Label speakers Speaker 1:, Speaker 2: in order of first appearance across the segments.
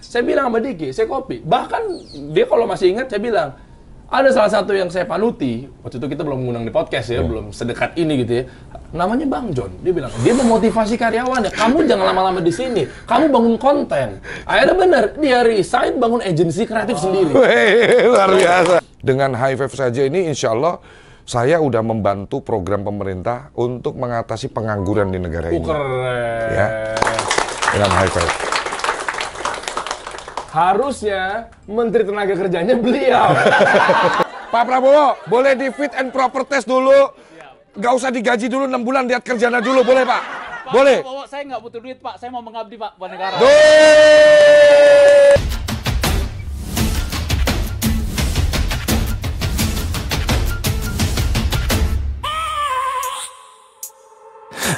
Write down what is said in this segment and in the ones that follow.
Speaker 1: Saya bilang sama Diki, saya copy. Bahkan dia kalau masih ingat, saya bilang, ada salah satu yang saya panuti, waktu itu kita belum mengundang di podcast ya, belum sedekat ini gitu ya. Namanya Bang John. Dia bilang, dia memotivasi karyawannya, kamu jangan lama-lama di sini, kamu bangun konten. Akhirnya benar, dia resign, bangun agensi kreatif sendiri.
Speaker 2: Luar biasa. Dengan High Five saja ini insya Allah saya udah membantu program pemerintah untuk mengatasi pengangguran di negara ini.
Speaker 1: Keren.
Speaker 2: Ya, dengan High Five.
Speaker 1: Harusnya Menteri Tenaga Kerjanya beliau.
Speaker 2: Pak Prabowo, boleh di fit and proper test dulu. Gak usah digaji dulu 6 bulan, lihat kerjanya dulu, boleh Pak? Boleh.
Speaker 3: Pak Prabowo, saya nggak butuh duit Pak, saya mau mengabdi Pak buat negara.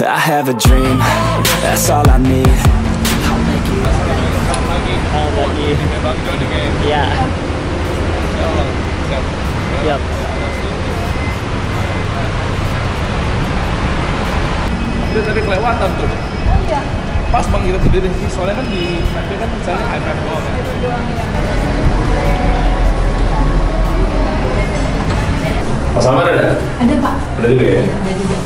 Speaker 4: I have a dream, that's all I need.
Speaker 3: Bang John nih. Iya. Siap.
Speaker 1: Dia tadi kelewatan tuh.
Speaker 5: Oh iya.
Speaker 1: Pas Bang kita berdiri, soalnya kan di McD kan misalnya high five doang. Mas Amar ada?
Speaker 5: Ada Pak.
Speaker 1: Ada juga ya?
Speaker 5: Ada juga.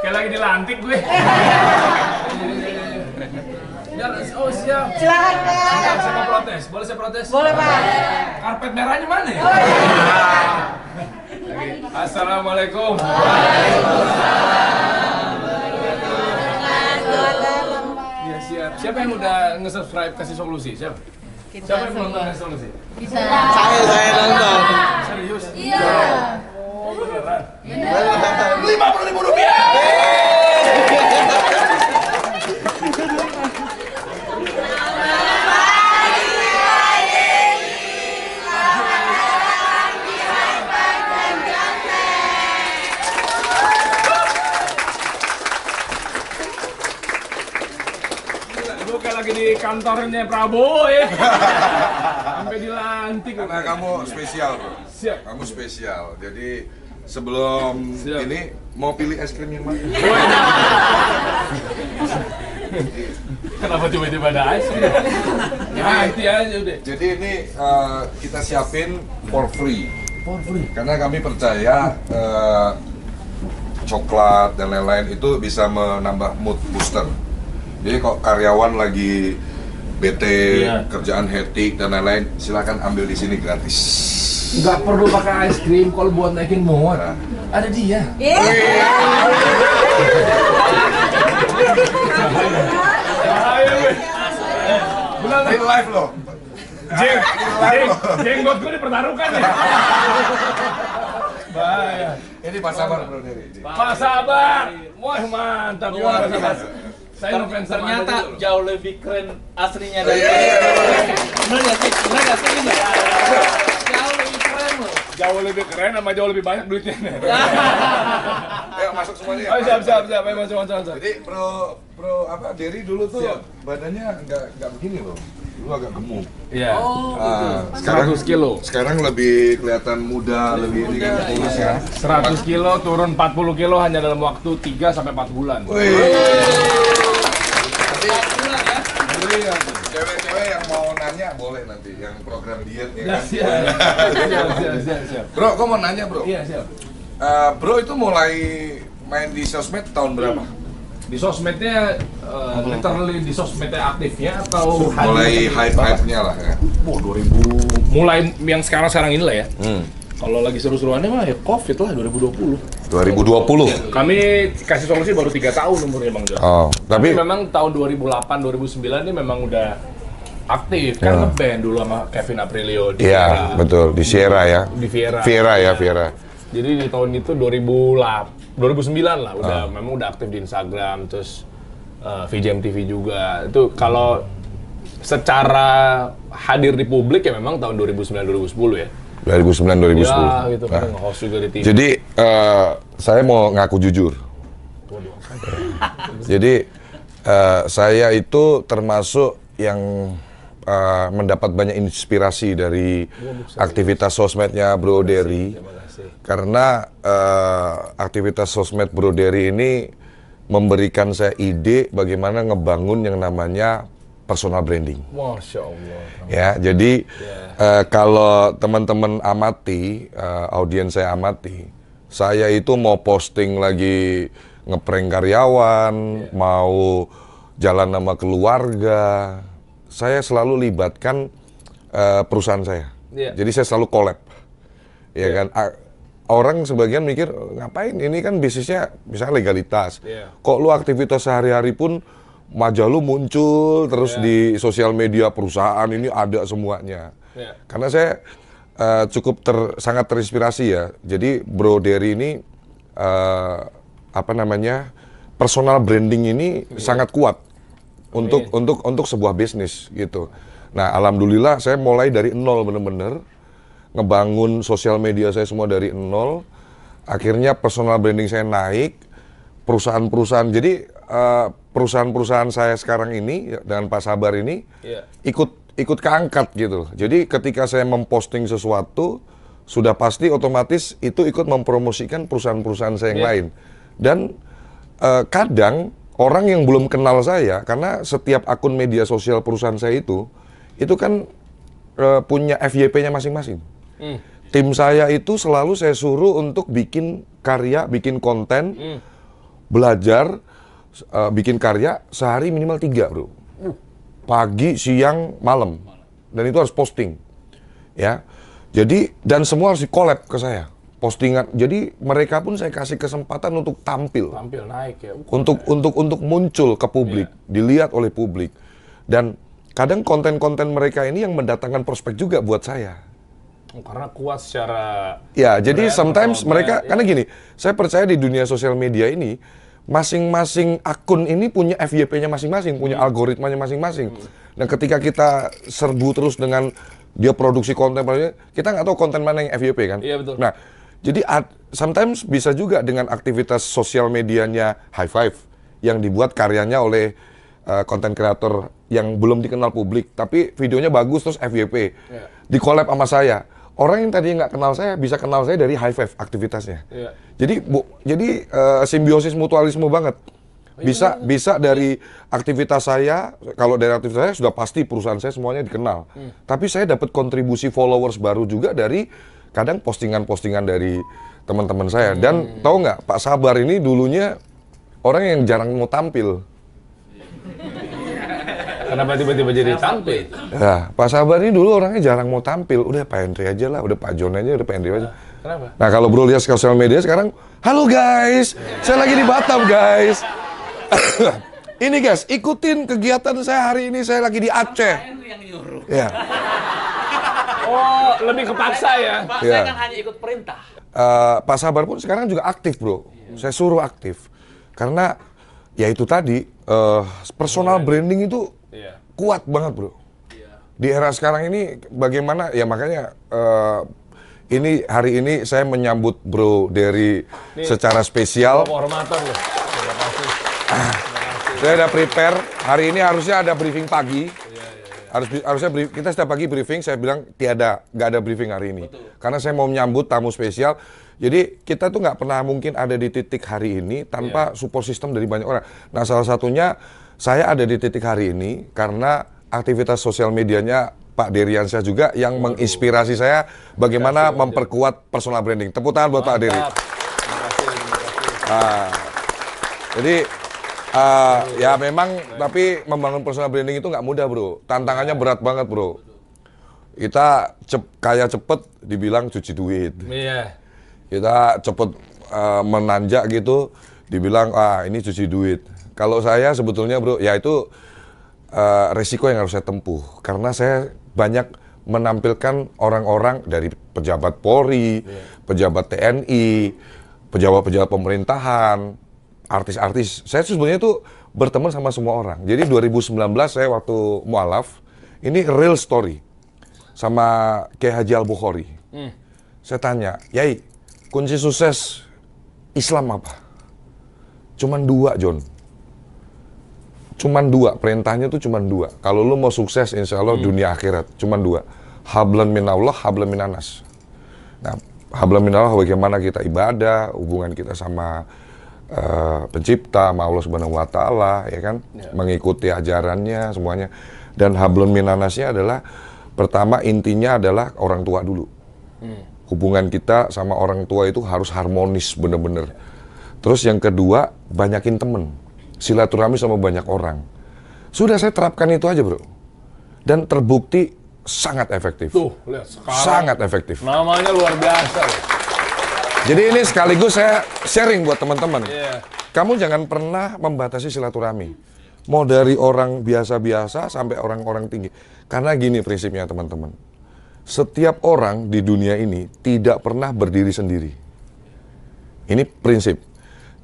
Speaker 1: Kayak lagi dilantik gue. Oh siap.
Speaker 5: Silakan Pak.
Speaker 1: Saya mau protes. Boleh saya protes?
Speaker 5: Boleh Pak.
Speaker 1: Karpet merahnya mana ya?
Speaker 5: Oh, iya.
Speaker 1: Assalamualaikum. Ya siap. Siapa yang udah nge-subscribe kasih solusi? Siapa? Siapa yang belum ngasih solusi?
Speaker 5: Bisa.
Speaker 6: Saya nonton.
Speaker 1: Serius?
Speaker 5: Iya.
Speaker 1: Oh beneran? Beneran. Rp50.000. Gue kayak lagi di kantornya Prabowo ya. Sampai dilantik.
Speaker 2: Karena kamu spesial, bro.
Speaker 1: Siap.
Speaker 2: Kamu spesial. Jadi sebelum
Speaker 1: Siap.
Speaker 2: ini mau pilih es krim yang mana?
Speaker 1: Kenapa tiba-tiba ada ice cream? Nanti aja udah.
Speaker 2: Jadi ini kita siapin for free.
Speaker 1: For free.
Speaker 2: Karena kami percaya coklat dan lain-lain itu bisa menambah mood booster. Jadi kalau karyawan lagi bete,
Speaker 1: Iya.
Speaker 2: kerjaan hektik dan lain-lain, silakan ambil di sini gratis.
Speaker 1: Nggak perlu pakai ice cream kalau buat naikin mood.
Speaker 2: Nah.
Speaker 1: Ada dia. Benar
Speaker 2: Ini live loh.
Speaker 1: Jenggot gue dipertaruhkan ya. Bahaya.
Speaker 2: Ini Pak Sabar bro Dery.
Speaker 1: Pak Sabar. Wah mantap. Luar biasa. Saya ngefans sama Anda
Speaker 3: Ternyata
Speaker 1: dulu.
Speaker 3: jauh lebih keren aslinya dari
Speaker 2: Iya.
Speaker 3: Bener nggak sih? Bener nggak sih ini? Jauh lebih keren loh.
Speaker 1: Jauh lebih keren sama jauh lebih banyak duitnya.
Speaker 2: Ayo masuk semuanya.
Speaker 1: Oh siap. Ayo masuk.
Speaker 2: Jadi bro apa Dery dulu tuh
Speaker 1: Siap.
Speaker 2: badannya nggak begini loh. Dulu agak gemuk.
Speaker 1: Iya.
Speaker 2: Sekarang
Speaker 1: 100 kilo.
Speaker 2: Sekarang lebih kelihatan muda, lebih ini kan kurus ya.
Speaker 1: 100 kilo turun 40 kilo hanya dalam waktu 3 sampai 4 bulan.
Speaker 2: Jadi cewek-cewek yang mau nanya boleh nanti yang program diet ya kan.
Speaker 1: Siap.
Speaker 2: Bro, kok mau nanya bro?
Speaker 1: Iya, siap.
Speaker 2: Bro itu mulai main di sosmed tahun berapa?
Speaker 1: Di sosmednya, literally di sosmednya aktifnya atau
Speaker 2: Mulai hype-hype-nya lah ya.
Speaker 1: Wah, 2000. Mulai yang sekarang ini lah ya. Kalau lagi seru-seruannya mah ya Covid lah 2020.
Speaker 2: 2020.
Speaker 1: Kami kasih solusi baru 3 tahun umurnya Bang Jo.
Speaker 2: Oh,
Speaker 1: Tapi
Speaker 2: tapi
Speaker 1: memang tahun 2008 2009 ini memang udah aktif kan ngeband dulu sama Kevin Aprilio di
Speaker 2: iya,
Speaker 1: Viera.
Speaker 2: betul di Sierra ya.
Speaker 1: Di Viera.
Speaker 2: Viera.
Speaker 1: Jadi di tahun itu 2009 lah memang udah aktif di Instagram terus VJM TV juga. Itu kalau secara hadir di publik ya memang tahun 2009 2010 ya.
Speaker 2: 2009 2010.
Speaker 1: Ya gitu kan
Speaker 2: Nah,
Speaker 1: nge-host juga di TV.
Speaker 2: jadi saya mau ngaku jujur. Jadi Saya itu termasuk yang mendapat banyak inspirasi dari aktivitas sosmednya Bro Dery. Karena aktivitas sosmed Bro Dery ini memberikan saya ide bagaimana ngebangun yang namanya personal branding.
Speaker 1: Masya Allah.
Speaker 2: Ya, jadi kalau teman-teman amati, audiens saya amati, saya itu mau posting lagi ngeprank karyawan, mau jalan sama keluarga, saya selalu libatkan perusahaan saya. Jadi saya selalu collab, ya kan. Orang sebagian mikir ngapain? Ini kan bisnisnya misalnya legalitas. Kok lu aktivitas sehari-hari pun majalah lu muncul terus di sosial media perusahaan ini ada semuanya. Karena saya cukup sangat terinspirasi ya. Jadi Bro Dery ini personal branding ini sangat kuat untuk sebuah bisnis gitu. Nah, alhamdulillah saya mulai dari nol bener-bener ngebangun sosial media saya semua dari nol. Akhirnya personal branding saya naik, perusahaan-perusahaan. Jadi perusahaan-perusahaan saya sekarang ini dengan Pak Sabar ini ikut keangkat gitu. Jadi ketika saya memposting sesuatu, sudah pasti otomatis itu ikut mempromosikan perusahaan-perusahaan saya yang lain. Dan kadang orang yang belum kenal saya, karena setiap akun media sosial perusahaan saya itu kan punya FYP-nya masing-masing. Tim saya itu selalu saya suruh untuk bikin karya, bikin konten, belajar, bikin karya sehari minimal 3, Bro. Pagi, siang, malam. Dan itu harus posting. Ya. Jadi, dan semua harus di-collab ke saya. Postingan. Jadi, mereka pun saya kasih kesempatan untuk tampil.
Speaker 1: Tampil naik ya.
Speaker 2: Untuk muncul ke publik, dilihat oleh publik. Dan kadang konten-konten mereka ini yang mendatangkan prospek juga buat saya.
Speaker 1: Karena kuat secara...
Speaker 2: Ya, jadi sometimes mereka, karena gini, saya percaya di dunia sosial media ini, masing-masing akun ini punya FYP-nya masing-masing, punya algoritmanya masing-masing. Dan ketika kita serbu terus dengan dia produksi konten, kita nggak tahu konten mana yang FYP kan?
Speaker 1: Iya, betul.
Speaker 2: Nah, jadi sometimes bisa juga dengan aktivitas sosial medianya High Five, yang dibuat karyanya oleh konten kreator yang belum dikenal publik, tapi videonya bagus terus FYP, di-collab sama saya. Orang yang tadi nggak kenal saya bisa kenal saya dari High Five aktivitasnya. Jadi simbiosis mutualisme banget. Bisa dari aktivitas saya, kalau dari aktivitas saya sudah pasti perusahaan saya semuanya dikenal. Tapi saya dapat kontribusi followers baru juga dari kadang postingan-postingan dari teman-teman saya. Dan tahu nggak, Pak Sabar ini dulunya orang yang jarang mau tampil.
Speaker 1: Kenapa tiba-tiba jadi tampil?
Speaker 2: Ya, Pak Sabar ini dulu orangnya jarang mau tampil. Udah Pak Henry aja lah, udah Pak John aja, udah Pak Henry aja.
Speaker 1: Kenapa?
Speaker 2: Nah, kalau Bro lihat sosial media sekarang, halo guys, saya lagi di Batam guys. Ini guys, ikutin kegiatan saya hari ini, saya lagi di Aceh. Ya.
Speaker 1: Oh, lebih kepaksa ya?
Speaker 3: Saya kan hanya ikut perintah.
Speaker 2: Pak Sabar pun sekarang juga aktif, Bro. Saya suruh aktif. Karena ya itu tadi, personal branding itu kuat banget, Bro. Di era sekarang ini bagaimana, ya makanya ini hari ini saya menyambut Bro Dery secara spesial.
Speaker 1: Kehormatan loh. Terima kasih.
Speaker 2: Saya udah prepare, hari ini harusnya ada briefing pagi. Harusnya kita setiap pagi briefing, saya bilang nggak ada briefing hari ini. Karena saya mau menyambut tamu spesial. Jadi kita tuh nggak pernah mungkin ada di titik hari ini tanpa support system dari banyak orang. Nah, salah satunya saya ada di titik hari ini karena aktivitas sosial medianya Pak Deryansyah juga yang menginspirasi saya bagaimana memperkuat personal branding. Tepuk tangan buat Pak Dery. Nah, jadi ya memang, tapi membangun personal branding itu nggak mudah, Bro. Tantangannya berat banget, Bro. Kita kaya cepet dibilang cuci duit. Kita cepet menanjak gitu, dibilang ini cuci duit. Kalau saya sebetulnya, Bro, ya itu resiko yang harus saya tempuh. Karena saya banyak menampilkan orang-orang dari pejabat Polri, pejabat TNI, pejabat-pejabat pemerintahan, artis-artis. Saya sebenarnya tuh berteman sama semua orang. Jadi 2019 saya waktu mualaf, ini real story sama Kiai Haji Al-Bukhari. Saya tanya, Yai, kunci sukses Islam apa? Cuman 2, John. cuman 2, perintahnya tuh cuman 2. Kalau lu mau sukses, insya Allah dunia akhirat, cuman 2. Hablan minallah, hablan minanas. Nah, hablan minallah bagaimana kita ibadah, hubungan kita sama pencipta, sama Allah Subhanahu wa Ta'ala, ya kan? Mengikuti ajarannya semuanya. Dan hablum minanasnya adalah pertama intinya adalah orang tua dulu. Hubungan kita sama orang tua itu harus harmonis bener-bener. Terus yang kedua, banyakin temen. Silaturahmi sama banyak orang. Sudah saya terapkan itu aja, bro. Dan terbukti sangat efektif.
Speaker 1: Tuh, lihat sekarang.
Speaker 2: Sangat efektif.
Speaker 1: Namanya luar biasa. Loh.
Speaker 2: Jadi ini sekaligus saya sharing buat teman-teman.
Speaker 1: Iya.
Speaker 2: Kamu jangan pernah membatasi silaturahmi. Mau dari orang biasa-biasa sampai orang-orang tinggi. Karena gini prinsipnya teman-teman. Setiap orang di dunia ini tidak pernah berdiri sendiri. Ini prinsip.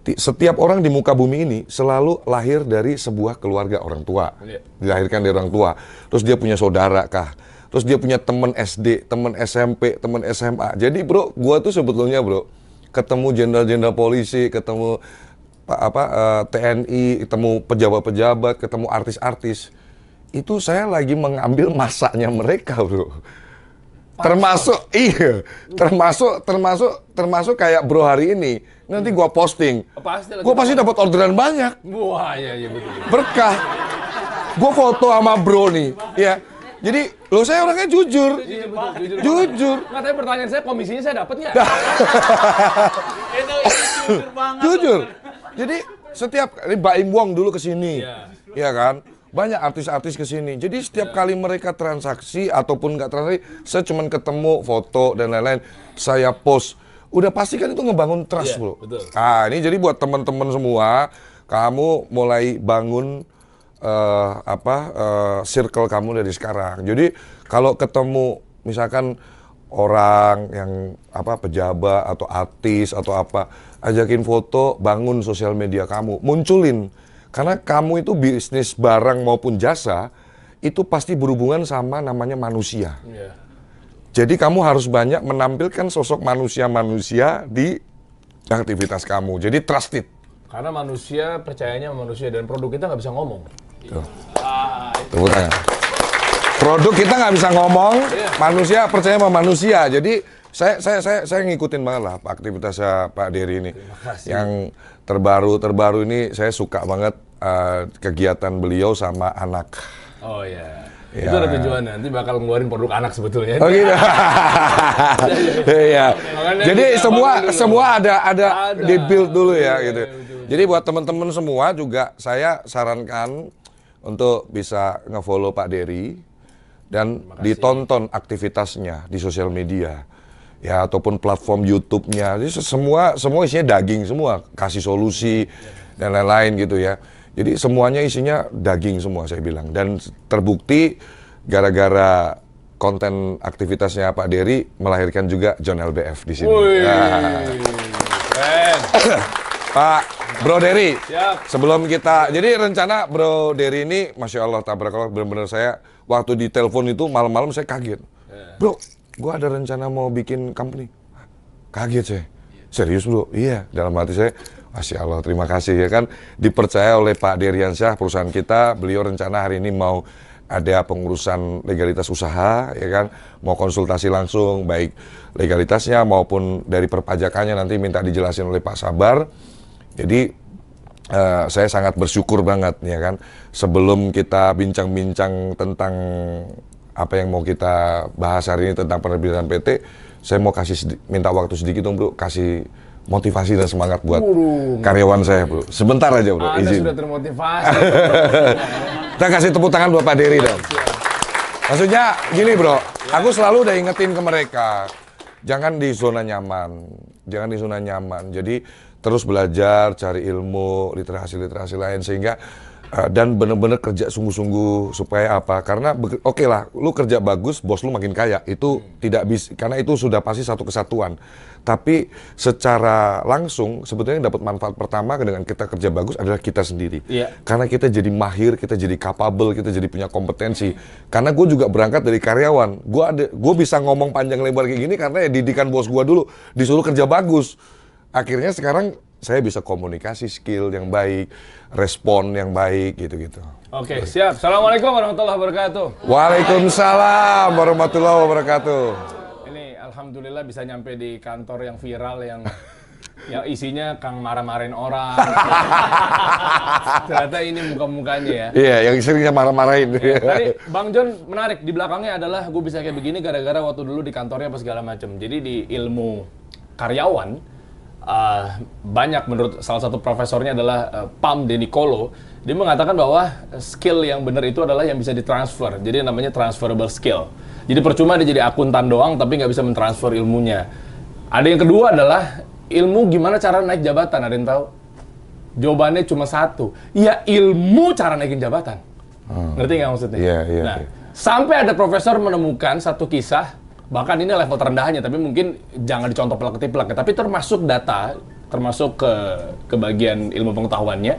Speaker 2: Setiap orang di muka bumi ini selalu lahir dari sebuah keluarga orang tua. Dilahirkan dari orang tua. Terus dia punya saudara kah? Terus dia punya teman SD, teman SMP, teman SMA. Jadi bro, gua tuh sebetulnya bro, ketemu jenderal-jenderal polisi, ketemu TNI, ketemu pejabat-pejabat, ketemu artis-artis. Itu saya lagi mengambil masanya mereka bro. Termasuk termasuk kayak bro hari ini. Nanti gua posting. Gua pasti dapat orderan banyak.
Speaker 1: Wah, iya betul.
Speaker 2: Berkah. Gua foto sama bro nih, ya. Jadi, saya orangnya jujur.
Speaker 1: Iya, betul,
Speaker 2: Jujur.
Speaker 1: Nggak, tapi pertanyaan saya, komisinya saya dapat nggak?
Speaker 3: Itu jujur banget.
Speaker 2: Jujur. Jadi, setiap ini Mbak Im Wong dulu ke sini. Iya kan? Banyak artis-artis ke sini. Jadi, setiap kali mereka transaksi ataupun nggak transaksi, saya cuma ketemu foto dan lain-lain, saya post. Udah pasti kan itu ngebangun trust, bro.
Speaker 1: Betul.
Speaker 2: Nah, ini jadi buat teman-teman semua, kamu mulai bangun circle kamu dari sekarang. Jadi kalau ketemu misalkan orang yang pejabat atau artis atau apa, ajakin foto, bangun sosial media kamu, munculin. Karena kamu itu bisnis barang maupun jasa itu pasti berhubungan sama namanya manusia. Jadi kamu harus banyak menampilkan sosok manusia-manusia di aktivitas kamu. Jadi trusted.
Speaker 1: Karena manusia percayanya sama manusia dan produk kita nggak bisa ngomong.
Speaker 2: Tuh. Tepuk tangan. Produk kita nggak bisa ngomong, manusia percaya sama manusia. Jadi saya ngikutin banget lah aktivitasnya Pak Dery ini. Yang terbaru ini saya suka banget kegiatan beliau sama anak.
Speaker 1: Oh iya.
Speaker 2: Ya.
Speaker 1: Itu ada tujuannya, nanti bakal ngeluarin produk anak sebetulnya.
Speaker 2: Oh gitu. Iya. Jadi semua ada di build dulu ya gitu. Jadi buat teman-teman semua juga saya sarankan untuk bisa nge-follow Pak Dery dan ditonton aktivitasnya di sosial media. Ya ataupun platform YouTube-nya. Jadi semua isinya daging semua, kasih solusi dan lain-lain gitu ya. Jadi semuanya isinya daging semua saya bilang, dan terbukti gara-gara konten aktivitasnya Pak Dery melahirkan juga John LBF di sini. Pak Bro Dery, sebelum kita, jadi rencana Bro Dery ini, Masya Allah, tabarakallah, benar-benar saya waktu di telepon itu malam-malam saya kaget. Bro, gua ada rencana mau bikin company. Kaget saya. Serius bro? Iya, dalam hati saya, Masya Allah, terima kasih ya kan, dipercaya oleh Pak Deryansyah, perusahaan kita, beliau rencana hari ini mau ada pengurusan legalitas usaha, ya kan, mau konsultasi langsung, baik legalitasnya maupun dari perpajakannya nanti minta dijelasin oleh Pak Sabar. Jadi saya sangat bersyukur banget ya kan, sebelum kita bincang-bincang tentang apa yang mau kita bahas hari ini tentang penerbitan PT, saya mau minta waktu sedikit dong bro, kasih motivasi dan semangat buat karyawan saya bro. Sebentar aja bro,
Speaker 1: Anda
Speaker 2: izin.
Speaker 1: sudah termotivasi.
Speaker 2: Kita kasih tepuk tangan buat Pak Dery dong. Maksudnya gini bro, aku selalu udah ingetin ke mereka, jangan di zona nyaman, Jadi terus belajar, cari ilmu, literasi lain sehingga dan benar-benar kerja sungguh-sungguh supaya apa? Karena oke lah, lu kerja bagus, bos lu makin kaya, itu tidak bisa, karena itu sudah pasti satu kesatuan. Tapi secara langsung sebetulnya yang dapat manfaat pertama dengan kita kerja bagus adalah kita sendiri. Karena kita jadi mahir, kita jadi capable, kita jadi punya kompetensi. Karena gue juga berangkat dari karyawan, gue bisa ngomong panjang lebar kayak gini karena ya didikan bos gue dulu disuruh kerja bagus. Akhirnya sekarang saya bisa komunikasi skill yang baik, respon yang baik gitu-gitu.
Speaker 1: Oke, siap. Assalamualaikum warahmatullahi wabarakatuh.
Speaker 2: Waalaikumsalam warahmatullahi wabarakatuh.
Speaker 1: Ini alhamdulillah bisa nyampe di kantor yang viral yang isinya Kang marah-marahin orang. Ternyata ini muka-mukanya ya.
Speaker 2: Iya, yang seringnya marah-marahin.
Speaker 1: Tadi Bang John menarik, di belakangnya adalah gue bisa kayak begini gara-gara waktu dulu di kantornya apa segala macam. Jadi di ilmu karyawan, banyak menurut salah satu profesornya adalah Pam De Nicolo. Dia mengatakan bahwa skill yang benar itu adalah yang bisa ditransfer. Jadi namanya transferable skill. Jadi percuma dia jadi akuntan doang tapi nggak bisa mentransfer ilmunya. Ada yang kedua adalah ilmu gimana cara naik jabatan. Ada yang tahu? Jawabannya cuma satu. Ya ilmu cara naikin jabatan. Ngerti nggak maksudnya?
Speaker 2: Iya, iya.
Speaker 1: Nah, sampai ada profesor menemukan satu kisah, bahkan ini level terendahnya, tapi mungkin jangan dicontoh plek-plek, tapi termasuk data, termasuk ke bagian ilmu pengetahuannya,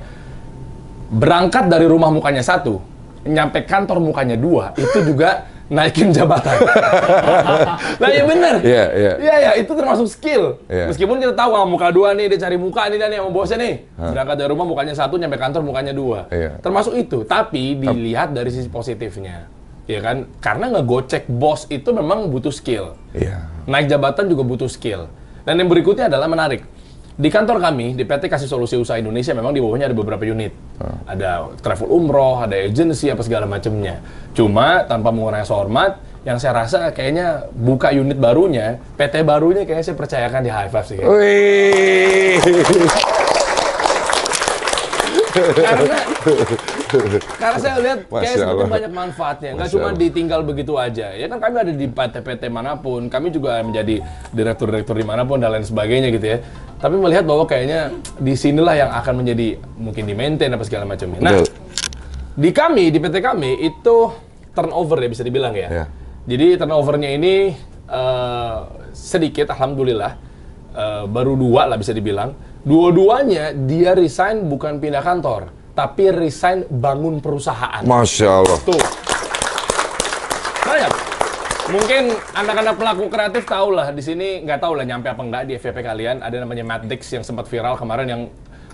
Speaker 1: berangkat dari rumah mukanya satu, nyampe kantor mukanya dua, itu juga naikin jabatan. Nah ya bener.
Speaker 2: Iya, iya.
Speaker 1: Iya, ya, itu termasuk skill.
Speaker 2: Iya.
Speaker 1: Meskipun kita tahu muka dua nih, dia cari muka nih dan yang mau bosnya nih. Berangkat dari rumah mukanya satu, nyampe kantor mukanya dua.
Speaker 2: Iya.
Speaker 1: Termasuk itu, tapi dilihat dari sisi positifnya. Ya kan? Karena ngegocek bos itu memang butuh skill.
Speaker 2: Iya.
Speaker 1: Naik jabatan juga butuh skill. Dan yang berikutnya adalah menarik. Di kantor kami, di PT Kasih Solusi Usaha Indonesia, memang di bawahnya ada beberapa unit. Ada travel umroh, ada agency, apa segala macamnya. Cuma, tanpa mengurangi rasa hormat, yang saya rasa kayaknya buka unit barunya, PT barunya kayaknya saya percayakan di High Five sih. Kayaknya.
Speaker 2: Wih.
Speaker 1: Karena saya lihat kayak
Speaker 2: Masya
Speaker 1: semakin
Speaker 2: Allah.
Speaker 1: banyak manfaatnya, nggak
Speaker 2: Masya
Speaker 1: cuma
Speaker 2: Allah.
Speaker 1: ditinggal begitu aja. Ya kan kami ada di PT-PT manapun, kami juga menjadi direktur-direktur dimanapun dan lain sebagainya gitu ya. Tapi melihat bahwa kayaknya di sinilah yang akan menjadi mungkin di maintain apa segala macamnya. Nah,
Speaker 2: Betul.
Speaker 1: di kami, di PT kami itu turnover ya bisa dibilang ya.
Speaker 2: Ya.
Speaker 1: Jadi turnovernya ini sedikit, alhamdulillah. Baru 2 lah bisa dibilang. Dua-duanya dia resign bukan pindah kantor, tapi resign bangun perusahaan.
Speaker 2: Masya Allah.
Speaker 1: Tuh. Banyak. Mungkin anak-anak pelaku kreatif tahu lah, di sini nggak tahu lah nyampe apa enggak di FYP kalian, ada namanya Matt Dix yang sempat viral kemarin yang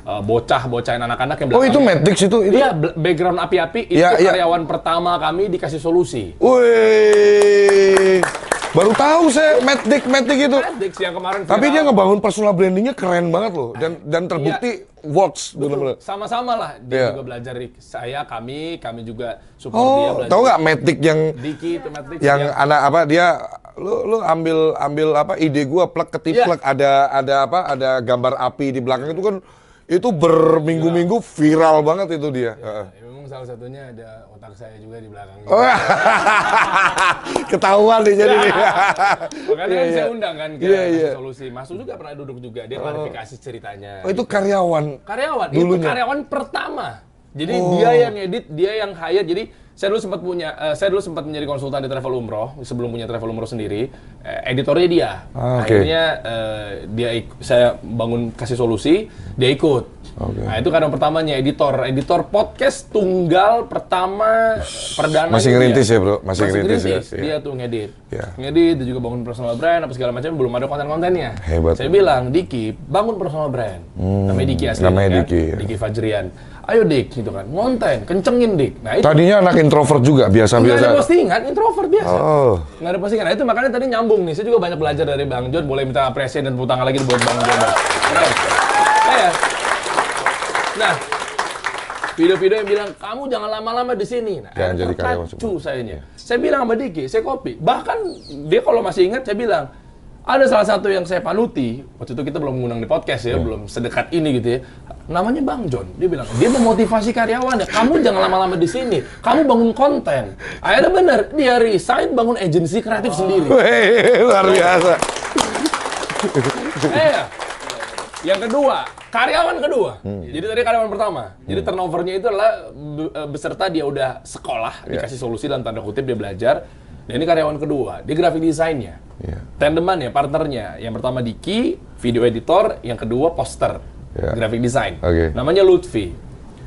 Speaker 1: bocah-bocahin anak-anak yang
Speaker 2: Oh itu Matrix itu?
Speaker 1: Iya, background api-api itu
Speaker 2: Iya, iya.
Speaker 1: karyawan pertama kami dikasih solusi.
Speaker 2: Wih. Baru tahu saya Matrix itu.
Speaker 1: Matt Dix yang kemarin viral.
Speaker 2: Tapi dia ngebangun personal brandingnya keren banget loh. Dan terbukti works bener-bener.
Speaker 1: Sama-sama lah, dia
Speaker 2: Iya.
Speaker 1: juga belajar dari saya, kami juga support dia
Speaker 2: Oh,
Speaker 1: belajar.
Speaker 2: tahu nggak Matrix yang
Speaker 1: Diki itu Matt Dix
Speaker 2: yang anak apa dia lu ambil apa ide gua plek ketiplek ada gambar api di belakang itu kan itu berminggu-minggu viral banget itu dia. Heeh.
Speaker 1: Ya, memang salah satunya ada otak saya juga di belakang.
Speaker 2: Oh, ketahuan nih jadi nih.
Speaker 1: Makanya
Speaker 2: Iya,
Speaker 1: kan
Speaker 2: iya.
Speaker 1: saya undang kan ke
Speaker 2: Iya, iya.
Speaker 1: Kasih Solusi. Masuk juga pernah duduk juga, dia klarifikasi ceritanya.
Speaker 2: Oh, itu karyawan.
Speaker 1: Karyawan, itu
Speaker 2: Dulunya.
Speaker 1: karyawan pertama. Jadi
Speaker 2: Oh.
Speaker 1: dia yang edit, dia yang hire. Jadi saya dulu sempat menjadi konsultan di travel umroh sebelum punya travel umroh sendiri. Editornya dia.
Speaker 2: Ah, oke.
Speaker 1: Akhirnya saya bangun Kasih Solusi, dia ikut.
Speaker 2: Oke.
Speaker 1: Nah itu karyawan pertamanya, editor podcast tunggal pertama perdana.
Speaker 2: Masih ngerintis ya, Bro? Masih ngerintis ya? Iya.
Speaker 1: Dia tuh ngedit.
Speaker 2: Iya.
Speaker 1: Ngedit, dia juga bangun personal brand apa segala macam, belum ada konten-kontennya.
Speaker 2: Hebat.
Speaker 1: Saya bilang, Diki, bangun personal brand. Namanya Diki asli.
Speaker 2: namanya
Speaker 1: kan?
Speaker 2: Diki, ya.
Speaker 1: Diki Fajrian. Ayo Dik, gitu kan. Ngonten, kencengin Dik. Nah itu
Speaker 2: Tadinya anak introvert juga,
Speaker 1: nggak ada
Speaker 2: biasa-biasa.
Speaker 1: postingan, introvert biasa.
Speaker 2: Oh.
Speaker 1: Nggak ada postingan. Nah itu makanya tadi nyambung nih. Saya juga banyak belajar dari Bang John. Boleh minta apresiasi dan tepuk tangan lagi buat Bang John. Keren. Nah, video-video yang bilang, kamu jangan lama-lama di sini. Nah,
Speaker 2: Jangan jadi karyawan
Speaker 1: terpacu sayanya. Saya bilang sama Diki, saya copy. Bahkan dia kalau masih ingat, saya bilang, ada salah satu yang saya panuti, waktu itu kita belum mengundang di podcast ya, belum sedekat ini gitu ya. Namanya Bang John. Dia bilang, dia memotivasi karyawannya, kamu jangan lama-lama di sini, kamu bangun konten. Akhirnya bener, dia resign bangun agensi kreatif sendiri.
Speaker 2: Wih, luar biasa.
Speaker 1: Yang kedua, karyawan kedua. Jadi tadi karyawan pertama. Jadi turnovernya itu adalah beserta dia udah sekolah, dikasih solusi dalam tanda kutip dia belajar. Dan ini karyawan kedua, dia graphic design-nya.
Speaker 2: Iya.
Speaker 1: Tandeman ya, partnernya. Yang pertama Diki, video editor, yang kedua poster,
Speaker 2: Iya.
Speaker 1: graphic design.
Speaker 2: Oke.
Speaker 1: Namanya Lutfi.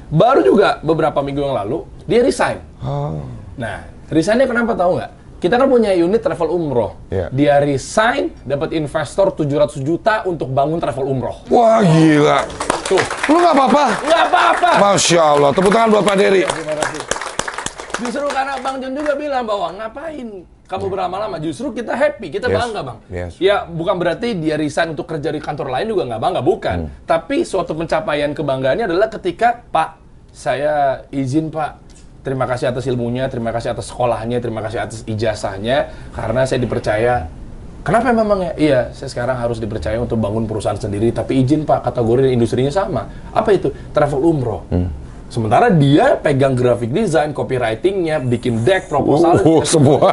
Speaker 1: Baru juga beberapa minggu yang lalu, dia resign.
Speaker 2: Oh.
Speaker 1: Nah, resignnya kenapa tahu nggak? Kita kan punya unit travel umroh.
Speaker 2: Iya.
Speaker 1: Dia resign, dapat investor 700 juta untuk bangun travel umroh.
Speaker 2: Wah, gila.
Speaker 1: Tuh.
Speaker 2: Lu nggak apa-apa?
Speaker 1: Nggak apa-apa.
Speaker 2: Masya Allah. Tepuk tangan buat Pak Dery.
Speaker 1: Terima kasih. Justru karena Bang John juga bilang bahwa ngapain kamu berlama-lama. Justru kita happy, kita
Speaker 2: Yes.
Speaker 1: bangga, Bang.
Speaker 2: Yes.
Speaker 1: Ya, bukan berarti dia resign untuk kerja di kantor lain juga nggak bangga, bukan. Tapi suatu pencapaian kebanggaannya adalah ketika, Pak, saya izin, Pak. Terima kasih atas ilmunya, terima kasih atas sekolahnya, terima kasih atas ijazahnya, karena saya dipercaya. Kenapa memangnya? Iya, saya sekarang harus dipercaya untuk bangun perusahaan sendiri, tapi izin Pak, kategori dan industrinya sama. Apa itu? Travel umroh. Sementara dia pegang graphic design, copywritingnya, bikin deck, proposal,
Speaker 2: Semua.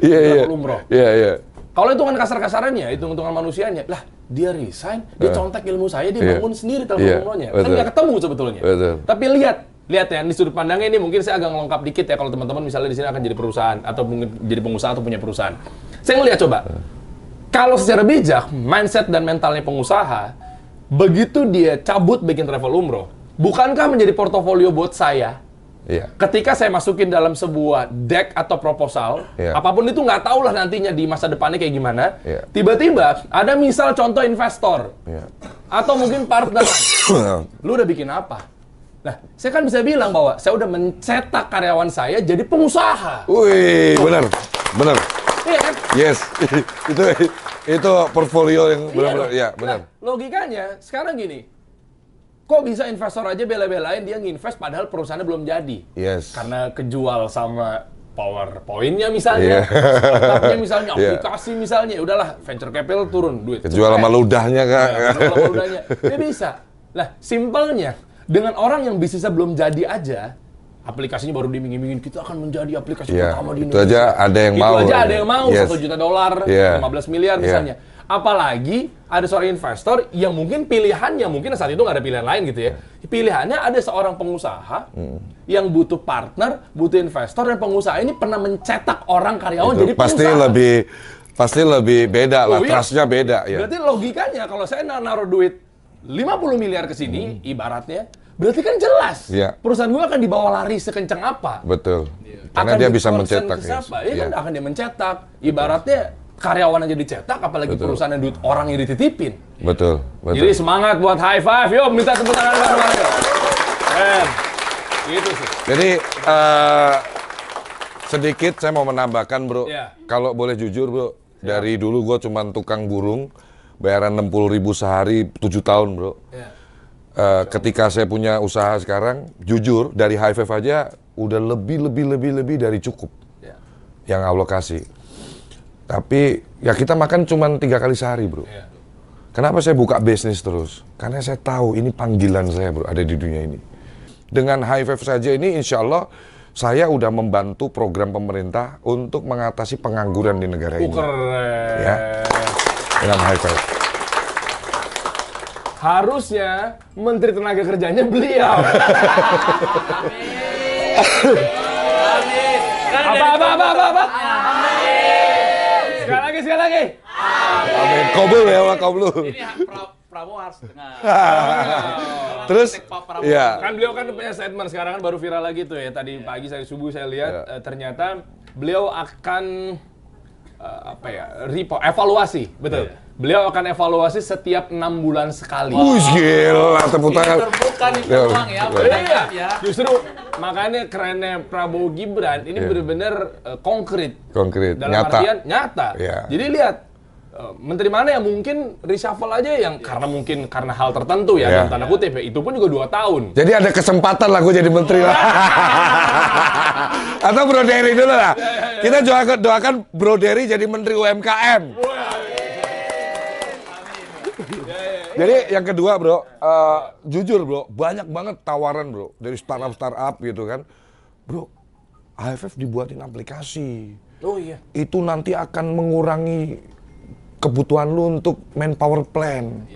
Speaker 1: dia
Speaker 2: Iya.
Speaker 1: travel umroh.
Speaker 2: Iya.
Speaker 1: Kalau hitungan kasar-kasarannya, hitung-hitungan manusianya, lah dia resign, dia contek ilmu saya, dia
Speaker 2: Iya.
Speaker 1: bangun sendiri travel
Speaker 2: Iya,
Speaker 1: umrohnya. Kan
Speaker 2: betul.
Speaker 1: nggak ketemu sebetulnya.
Speaker 2: Betul.
Speaker 1: Tapi lihat ya, di sudut pandangnya ini mungkin saya agak ngelengkap dikit ya kalau teman-teman misalnya di sini akan jadi perusahaan atau mungkin jadi pengusaha atau punya perusahaan. Saya ngelihat coba, kalau secara bijak, mindset dan mentalnya pengusaha, begitu dia cabut bikin travel umroh, bukankah menjadi portofolio buat saya?
Speaker 2: Iya.
Speaker 1: Ketika saya masukin dalam sebuah deck atau proposal,
Speaker 2: Iya.
Speaker 1: apapun itu nggak tahu lah nantinya di masa depannya kayak gimana.
Speaker 2: Iya.
Speaker 1: Tiba-tiba ada misal contoh investor
Speaker 2: Iya.
Speaker 1: atau mungkin partner, lu udah bikin apa? Nah, saya kan bisa bilang bahwa saya udah mencetak karyawan saya jadi pengusaha.
Speaker 2: Wih, benar.
Speaker 1: Iya kan?
Speaker 2: Yes. itu portfolio yang benar-benar.
Speaker 1: dong.
Speaker 2: Iya, benar.
Speaker 1: Nah, logikanya sekarang gini. Kok bisa investor aja bela-belain dia nginvest padahal perusahaannya belum jadi?
Speaker 2: Yes.
Speaker 1: Karena kejual sama PowerPoint-nya misalnya,
Speaker 2: Iya.
Speaker 1: startupnya misalnya,
Speaker 2: Iya.
Speaker 1: aplikasi misalnya, udahlah venture capital turun duit.
Speaker 2: Kejual sama ludahnya, Kak.
Speaker 1: Ya, kejual sama ludahnya. Dia bisa. Lah, simpelnya dengan orang yang bisnisnya belum jadi aja, aplikasinya baru dimingin-mingin, kita akan menjadi aplikasi
Speaker 2: Iya,
Speaker 1: pertama di
Speaker 2: itu
Speaker 1: Indonesia.
Speaker 2: aja ada yang
Speaker 1: Itu
Speaker 2: mau.
Speaker 1: aja ada yang mau,
Speaker 2: Yes.
Speaker 1: $1 juta,
Speaker 2: Iya.
Speaker 1: 15 miliar
Speaker 2: Iya.
Speaker 1: misalnya. Apalagi ada seorang investor yang mungkin pilihannya, mungkin saat itu nggak ada pilihan lain gitu ya. Pilihannya ada seorang pengusaha yang butuh partner, butuh investor, dan pengusaha ini pernah mencetak orang karyawan
Speaker 2: Itu
Speaker 1: jadi
Speaker 2: pasti
Speaker 1: pengusaha.
Speaker 2: pasti lebih beda lah,
Speaker 1: Oh, iya.
Speaker 2: trust-nya beda ya.
Speaker 1: Berarti logikanya kalau saya naruh duit 50 miliar ke sini, ibaratnya, berarti kan jelas
Speaker 2: Iya.
Speaker 1: perusahaan gue akan dibawa lari sekencang apa.
Speaker 2: Betul. Karena
Speaker 1: Akan
Speaker 2: dia bisa
Speaker 1: di-concern
Speaker 2: mencetak.
Speaker 1: ke siapa?
Speaker 2: Yes.
Speaker 1: Iya kan
Speaker 2: Iya.
Speaker 1: akan dia mencetak. Ibaratnya karyawan aja dicetak, apalagi
Speaker 2: Betul.
Speaker 1: perusahaan yang duit orang yang dititipin.
Speaker 2: Betul.
Speaker 1: Jadi semangat buat high five, yuk minta tepuk tangan bareng-bareng. Keren. Gitu sih.
Speaker 2: Jadi sedikit saya mau menambahkan, Bro.
Speaker 1: Iya.
Speaker 2: Kalau boleh jujur, Bro, dari dulu gue cuman tukang burung, bayaran 60.000 sehari 7 tahun, Bro.
Speaker 1: Iya.
Speaker 2: Ketika saya punya usaha sekarang, jujur dari high five aja udah lebih dari cukup
Speaker 1: Iya.
Speaker 2: yang Allah kasih. Tapi ya kita makan cuman 3 kali sehari, Bro.
Speaker 1: Iya.
Speaker 2: Kenapa saya buka bisnis terus? Karena saya tahu ini panggilan saya, Bro, ada di dunia ini. Dengan high five saja ini insya Allah saya udah membantu program pemerintah untuk mengatasi pengangguran di negara ini.
Speaker 1: Keren.
Speaker 2: Ya. Dengan high five.
Speaker 1: Harusnya Menteri Tenaga Kerjanya beliau. Apa? Sekali lagi.
Speaker 2: Amin. Kobul ya, Pak, kobul.
Speaker 3: Ini Prabowo harus dengar.
Speaker 2: Terus, ya.
Speaker 1: Kan beliau kan punya statement sekarang kan baru viral lagi tuh ya. Tadi pagi saya subuh saya lihat ternyata beliau akan evaluasi, betul. Beliau akan evaluasi setiap 6 bulan sekali.
Speaker 2: Wih, gila, tepuk
Speaker 3: Ini
Speaker 2: tangan.
Speaker 3: terbuka nih
Speaker 2: Ya.
Speaker 3: peluang ya.
Speaker 1: Iya,
Speaker 3: Ya.
Speaker 1: justru makanya kerennya Prabowo Gibran ini benar-benar konkret.
Speaker 2: Konkret,
Speaker 1: Dalam
Speaker 2: nyata.
Speaker 1: artian nyata.
Speaker 2: Iya.
Speaker 1: Jadi lihat menteri mana yang mungkin reshuffle aja yang karena hal tertentu ya
Speaker 2: Iya.
Speaker 1: dalam tanda kutip ya, itu pun juga 2 tahun.
Speaker 2: Jadi ada kesempatan lah gue jadi menteri lah. Atau Bro Dery dulu lah. Kita doakan Bro Dery jadi menteri UMKM. Jadi yang kedua, Bro, jujur, Bro, banyak banget tawaran, Bro, dari startup gitu kan. Bro, AFF dibuatin aplikasi.
Speaker 1: Oh iya.
Speaker 2: Itu nanti akan mengurangi kebutuhan lu untuk manpower plan.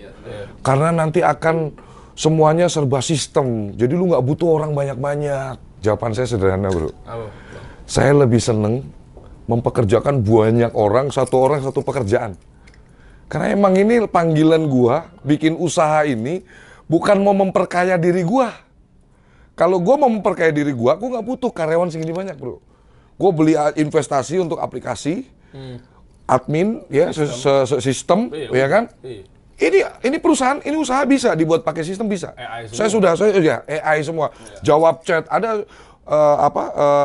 Speaker 2: Karena nanti akan semuanya serba sistem. Jadi lu nggak butuh orang banyak-banyak. Jawaban saya sederhana, Bro. Saya lebih seneng mempekerjakan banyak orang satu pekerjaan. Karena emang ini panggilan gua bikin usaha ini bukan mau memperkaya diri gua. Kalau gua mau memperkaya diri gua nggak butuh karyawan segini banyak, Bro. gue beli investasi untuk aplikasi, admin, ya, sistem, ya kan? Ini perusahaan, ini usaha bisa dibuat pakai sistem bisa. Saya AI semua. Jawab chat, ada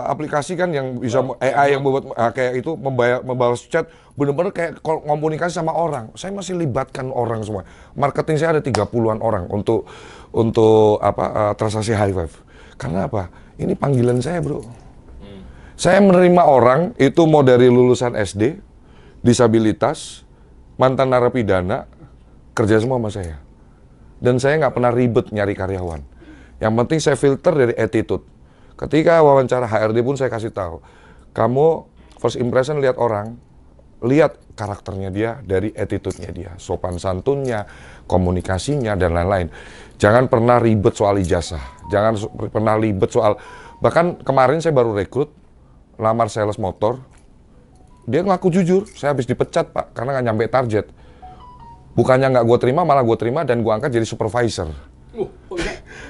Speaker 2: aplikasi kan yang bisa AI yang membuat kayak itu membalas chat, bener-bener kayak komunikasi sama orang. Saya masih libatkan orang semua. Marketing saya ada 30-an orang untuk transaksi high five. Karena apa? Ini panggilan saya, bro. Saya menerima orang itu mau dari lulusan SD, disabilitas, mantan narapidana, kerja semua sama saya. Dan saya nggak pernah ribet nyari karyawan. Yang penting saya filter dari attitude. Ketika wawancara HRD pun saya kasih tahu, kamu first impression lihat orang, lihat karakternya dia dari attitude-nya dia, sopan santunnya, komunikasinya, dan lain-lain. Jangan pernah ribet soal ijazah, jangan pernah ribet soal, bahkan kemarin saya baru rekrut, lamar sales motor, dia ngaku jujur, saya habis dipecat Pak, karena nggak nyampe target. Bukannya nggak gue terima, malah gue terima dan gue angkat jadi supervisor.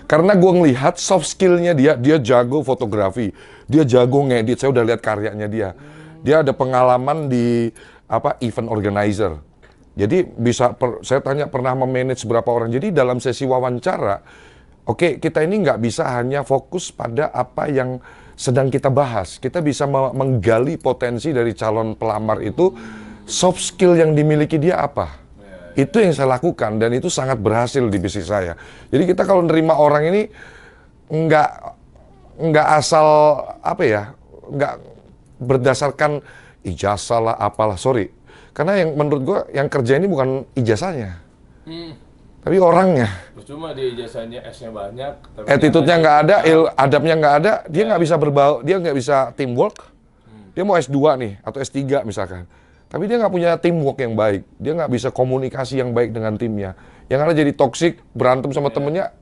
Speaker 2: Karena gue ngelihat soft skill-nya dia jago fotografi, dia jago ngedit, saya udah lihat karyanya dia. Dia ada pengalaman di event organizer. Jadi saya tanya pernah memanage berapa orang. Jadi dalam sesi wawancara, oke, kita ini nggak bisa hanya fokus pada apa yang sedang kita bahas. Kita bisa menggali potensi dari calon pelamar itu, soft skill yang dimiliki dia apa. Itu yang saya lakukan dan itu sangat berhasil di bisnis saya. Jadi kita kalau nerima orang ini nggak asal nggak berdasarkan ijazah lah apalah, sorry. Karena yang menurut gua yang kerja ini bukan ijazahnya, tapi orangnya.
Speaker 1: Cuma di ijazahnya S-nya banyak,
Speaker 2: attitude-nya nggak ada, adabnya nggak ada, dia nggak bisa dia nggak bisa teamwork. Dia mau S2 nih atau S3 misalkan. Tapi dia nggak punya teamwork yang baik, dia nggak bisa komunikasi yang baik dengan timnya. Yang ada jadi toksik, berantem sama temennya,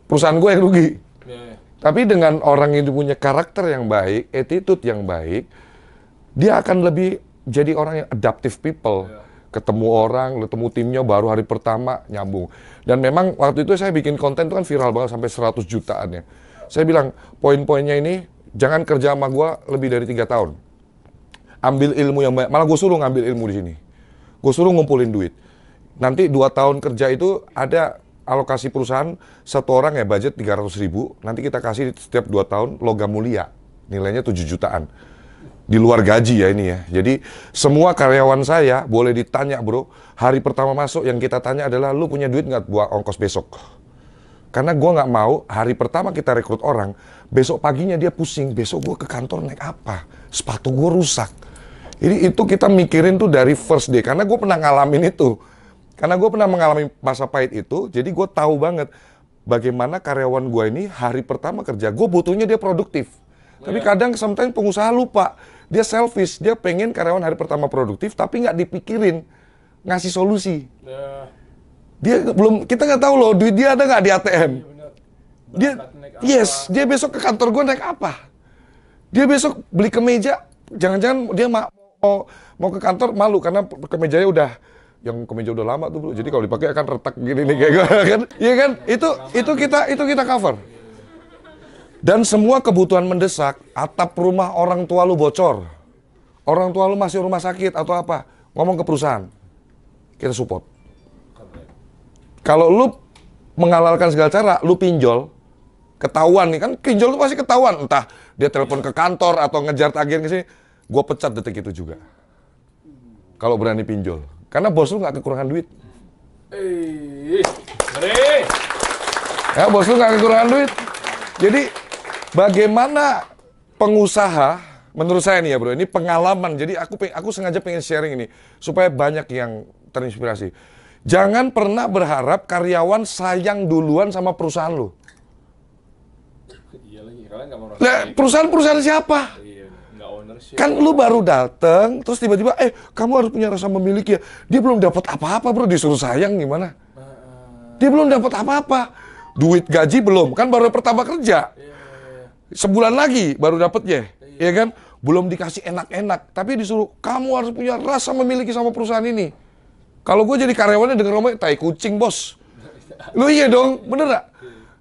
Speaker 2: perusahaan gue yang rugi. Tapi dengan orang itu punya karakter yang baik, attitude yang baik, dia akan lebih jadi orang yang adaptive people. Ketemu orang, ketemu timnya baru hari pertama, nyambung. Dan memang waktu itu saya bikin konten itu kan viral banget sampai 100 jutaan ya. Saya bilang, poin-poinnya ini, jangan kerja sama gue lebih dari 3 tahun. Ambil ilmu yang banyak, malah gue suruh ngambil ilmu di sini. Gue suruh ngumpulin duit. Nanti 2 tahun kerja itu ada alokasi perusahaan, satu orang ya budget 300.000, nanti kita kasih setiap 2 tahun logam mulia, nilainya 7 jutaan. Di luar gaji ya ini ya. Jadi semua karyawan saya boleh ditanya bro, hari pertama masuk yang kita tanya adalah lu punya duit nggak buat ongkos besok? Karena gue nggak mau hari pertama kita rekrut orang, besok paginya dia pusing, besok gue ke kantor naik apa? Sepatu gue rusak. Jadi itu kita mikirin tuh dari first day, karena gue pernah ngalamin itu. Karena gue pernah mengalami masa pahit itu, jadi gue tahu banget bagaimana karyawan gue ini hari pertama kerja, gue butuhnya dia produktif. Tapi kadang sometimes pengusaha lupa, dia selfish, dia pengen karyawan hari pertama produktif, tapi nggak dipikirin ngasih solusi. Dia belum, kita nggak tahu loh duit dia ada nggak di ATM. Dia besok ke kantor gue naik apa? Dia besok beli kemeja, jangan-jangan dia mau ke kantor malu karena kemejanya udah lama tuh bro. Jadi kalau dipakai akan retak gini nih kayak gue kan. Iya kan? Itu kita cover. Dan semua kebutuhan mendesak, atap rumah orang tua lu bocor. Orang tua lu masih rumah sakit atau apa, ngomong ke perusahaan. Kita support. Kalau lu menghalalkan segala cara, lu pinjol, ketahuan nih kan, pinjol tuh pasti ketahuan. Entah dia telepon ke kantor atau ngejar tagihan ke sini, gua pecat detik itu juga. Kalau berani pinjol. Karena bos lu nggak kekurangan duit. Ya, bos lu nggak kekurangan duit. Jadi, bagaimana pengusaha, menurut saya nih ya bro, ini pengalaman. Jadi aku sengaja pengen sharing ini, supaya banyak yang terinspirasi. Jangan pernah berharap karyawan sayang duluan sama perusahaan lu. Iya lagi, kalian nggak mau perusahaan siapa? Kan lu baru dateng, terus tiba-tiba, kamu harus punya rasa memiliki ya. Dia belum dapat apa-apa bro, disuruh sayang gimana? Dia belum dapat apa-apa. Duit gaji belum, kan baru pertama kerja. Sebulan lagi baru dapetnya, ya kan? Belum dikasih enak-enak, tapi disuruh, kamu harus punya rasa memiliki sama perusahaan ini. Kalau gue jadi karyawannya denger ngomong, tai kucing bos. Lu iya dong, bener gak?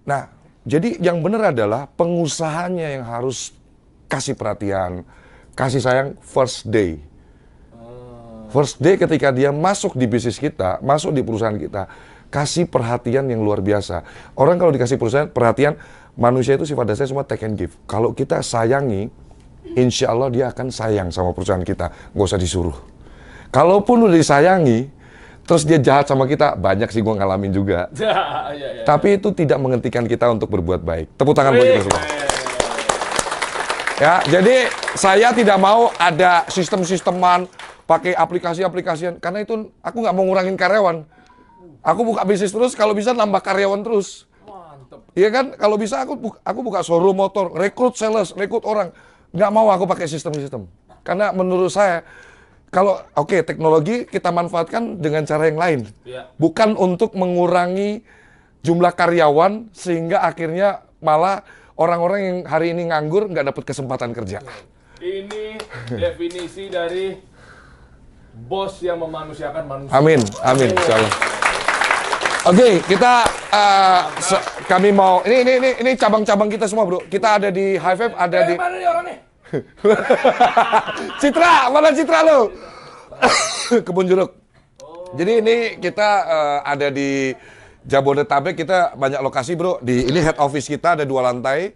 Speaker 2: Nah, jadi yang bener adalah pengusahanya yang harus kasih perhatian, kasih sayang first day. First day ketika dia masuk di bisnis kita, masuk di perusahaan kita, kasih perhatian yang luar biasa. Orang kalau dikasih perhatian, manusia itu sifat dasarnya semua take and give. Kalau kita sayangi, insya Allah dia akan sayang sama perusahaan kita, nggak usah disuruh. Kalaupun udah disayangi, terus dia jahat sama kita, banyak sih gue ngalamin juga. Tapi itu tidak menghentikan kita untuk berbuat baik. Tepuk tangan buat kita semua. Ya, jadi saya tidak mau ada sistem-sisteman, pakai aplikasi-aplikasian, karena itu aku nggak mau ngurangin karyawan. Aku buka bisnis terus, kalau bisa nambah karyawan terus. Iya kan, kalau bisa aku buka showroom motor, rekrut sales, rekrut orang. Nggak mau aku pakai sistem-sistem. Karena menurut saya, kalau teknologi kita manfaatkan dengan cara yang lain. Bukan untuk mengurangi jumlah karyawan, sehingga akhirnya malah orang-orang yang hari ini nganggur nggak dapat kesempatan kerja.
Speaker 1: Ini definisi dari bos yang memanusiakan manusia.
Speaker 2: Amin, amin, insyaallah. Oke, kita kami mau ini cabang-cabang kita semua, Bro. Kita ada di High Five, ada di
Speaker 1: Mana nih orangnya?
Speaker 2: Citra, mana Citra lo? Kebun Jeruk. Jadi ini kita ada di Jabodetabek, kita banyak lokasi, Bro. Ini head office kita ada 2 lantai.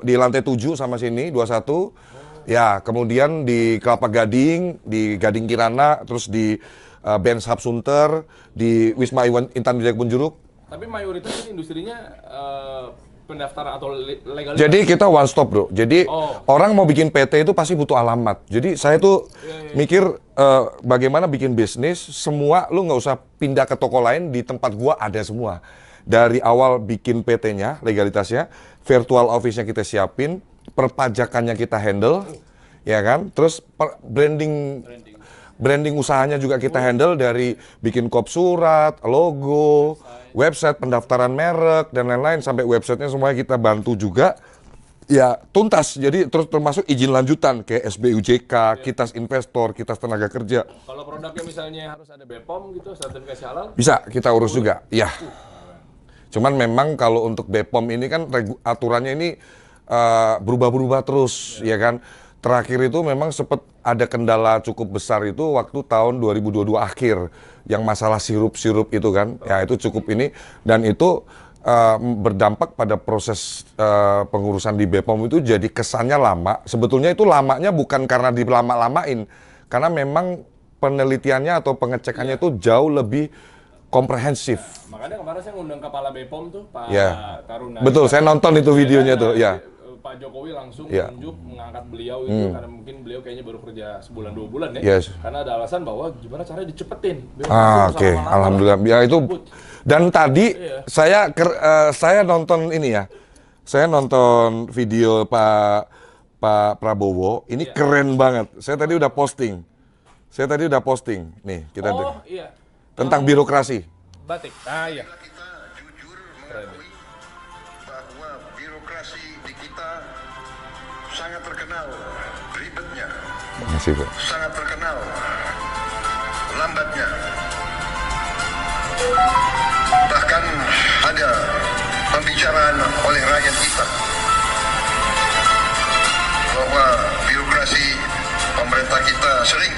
Speaker 2: Di lantai 7 sama sini, 21. Ya, kemudian di Kelapa Gading, di Gading Kirana, terus di Benz Hub Sunter, di Wisma Intan Wijaya Kebun Jeruk.
Speaker 1: Tapi mayoritas ini industrinya pendaftaran atau legalitas.
Speaker 2: Jadi kita one stop, Bro. Jadi orang mau bikin PT itu pasti butuh alamat. Jadi saya tuh mikir bagaimana bikin bisnis, semua lu nggak usah pindah ke toko lain, di tempat gua ada semua. Dari awal bikin PT-nya, legalitasnya, virtual office-nya kita siapin, perpajakannya kita handle, ya kan? Terus branding usahanya juga kita handle, dari bikin kop surat, logo, website, pendaftaran merek, dan lain-lain, sampai websitenya semuanya kita bantu juga. Ya, tuntas. Jadi terus termasuk izin lanjutan kayak SBUJK, Kitas Investor, Kitas Tenaga Kerja.
Speaker 1: Kalau produknya misalnya harus ada BPOM gitu, sertifikasi halal?
Speaker 2: Bisa, kita urus juga. Ya. Cuman memang kalau untuk BPOM ini kan aturannya ini berubah-berubah terus, ya kan? Terakhir itu memang sempat ada kendala cukup besar itu waktu tahun 2022 akhir, yang masalah sirup-sirup itu kan, ya itu cukup ini, dan itu berdampak pada proses pengurusan di BPOM itu, jadi kesannya lama. Sebetulnya itu lamanya bukan karena dilama-lamain, karena memang penelitiannya atau pengecekannya itu jauh lebih komprehensif.
Speaker 1: Makanya kemarin saya ngundang kepala BPOM tuh, Pak Taruna.
Speaker 2: Betul, saya nonton itu videonya tuh, ya.
Speaker 1: Pak Jokowi langsung menunjuk mengangkat beliau itu karena mungkin beliau kayaknya baru kerja sebulan 2 bulan ya. Karena ada alasan bahwa gimana caranya dicepetin.
Speaker 2: Oke. Alhamdulillah. Ya itu. Dan tadi saya nonton ini ya. Saya nonton video Pak Prabowo. Ini keren banget. Saya tadi udah posting. Nih, kita tentang birokrasi.
Speaker 1: Batik. Ah iya.
Speaker 5: Kita jujur mengakui bahwa birokrasi di kita sangat terkenal ribetnya,
Speaker 2: Makasih, Pak.
Speaker 5: sangat terkenal lambatnya. Bahkan ada pembicaraan oleh rakyat kita bahwa birokrasi pemerintah kita sering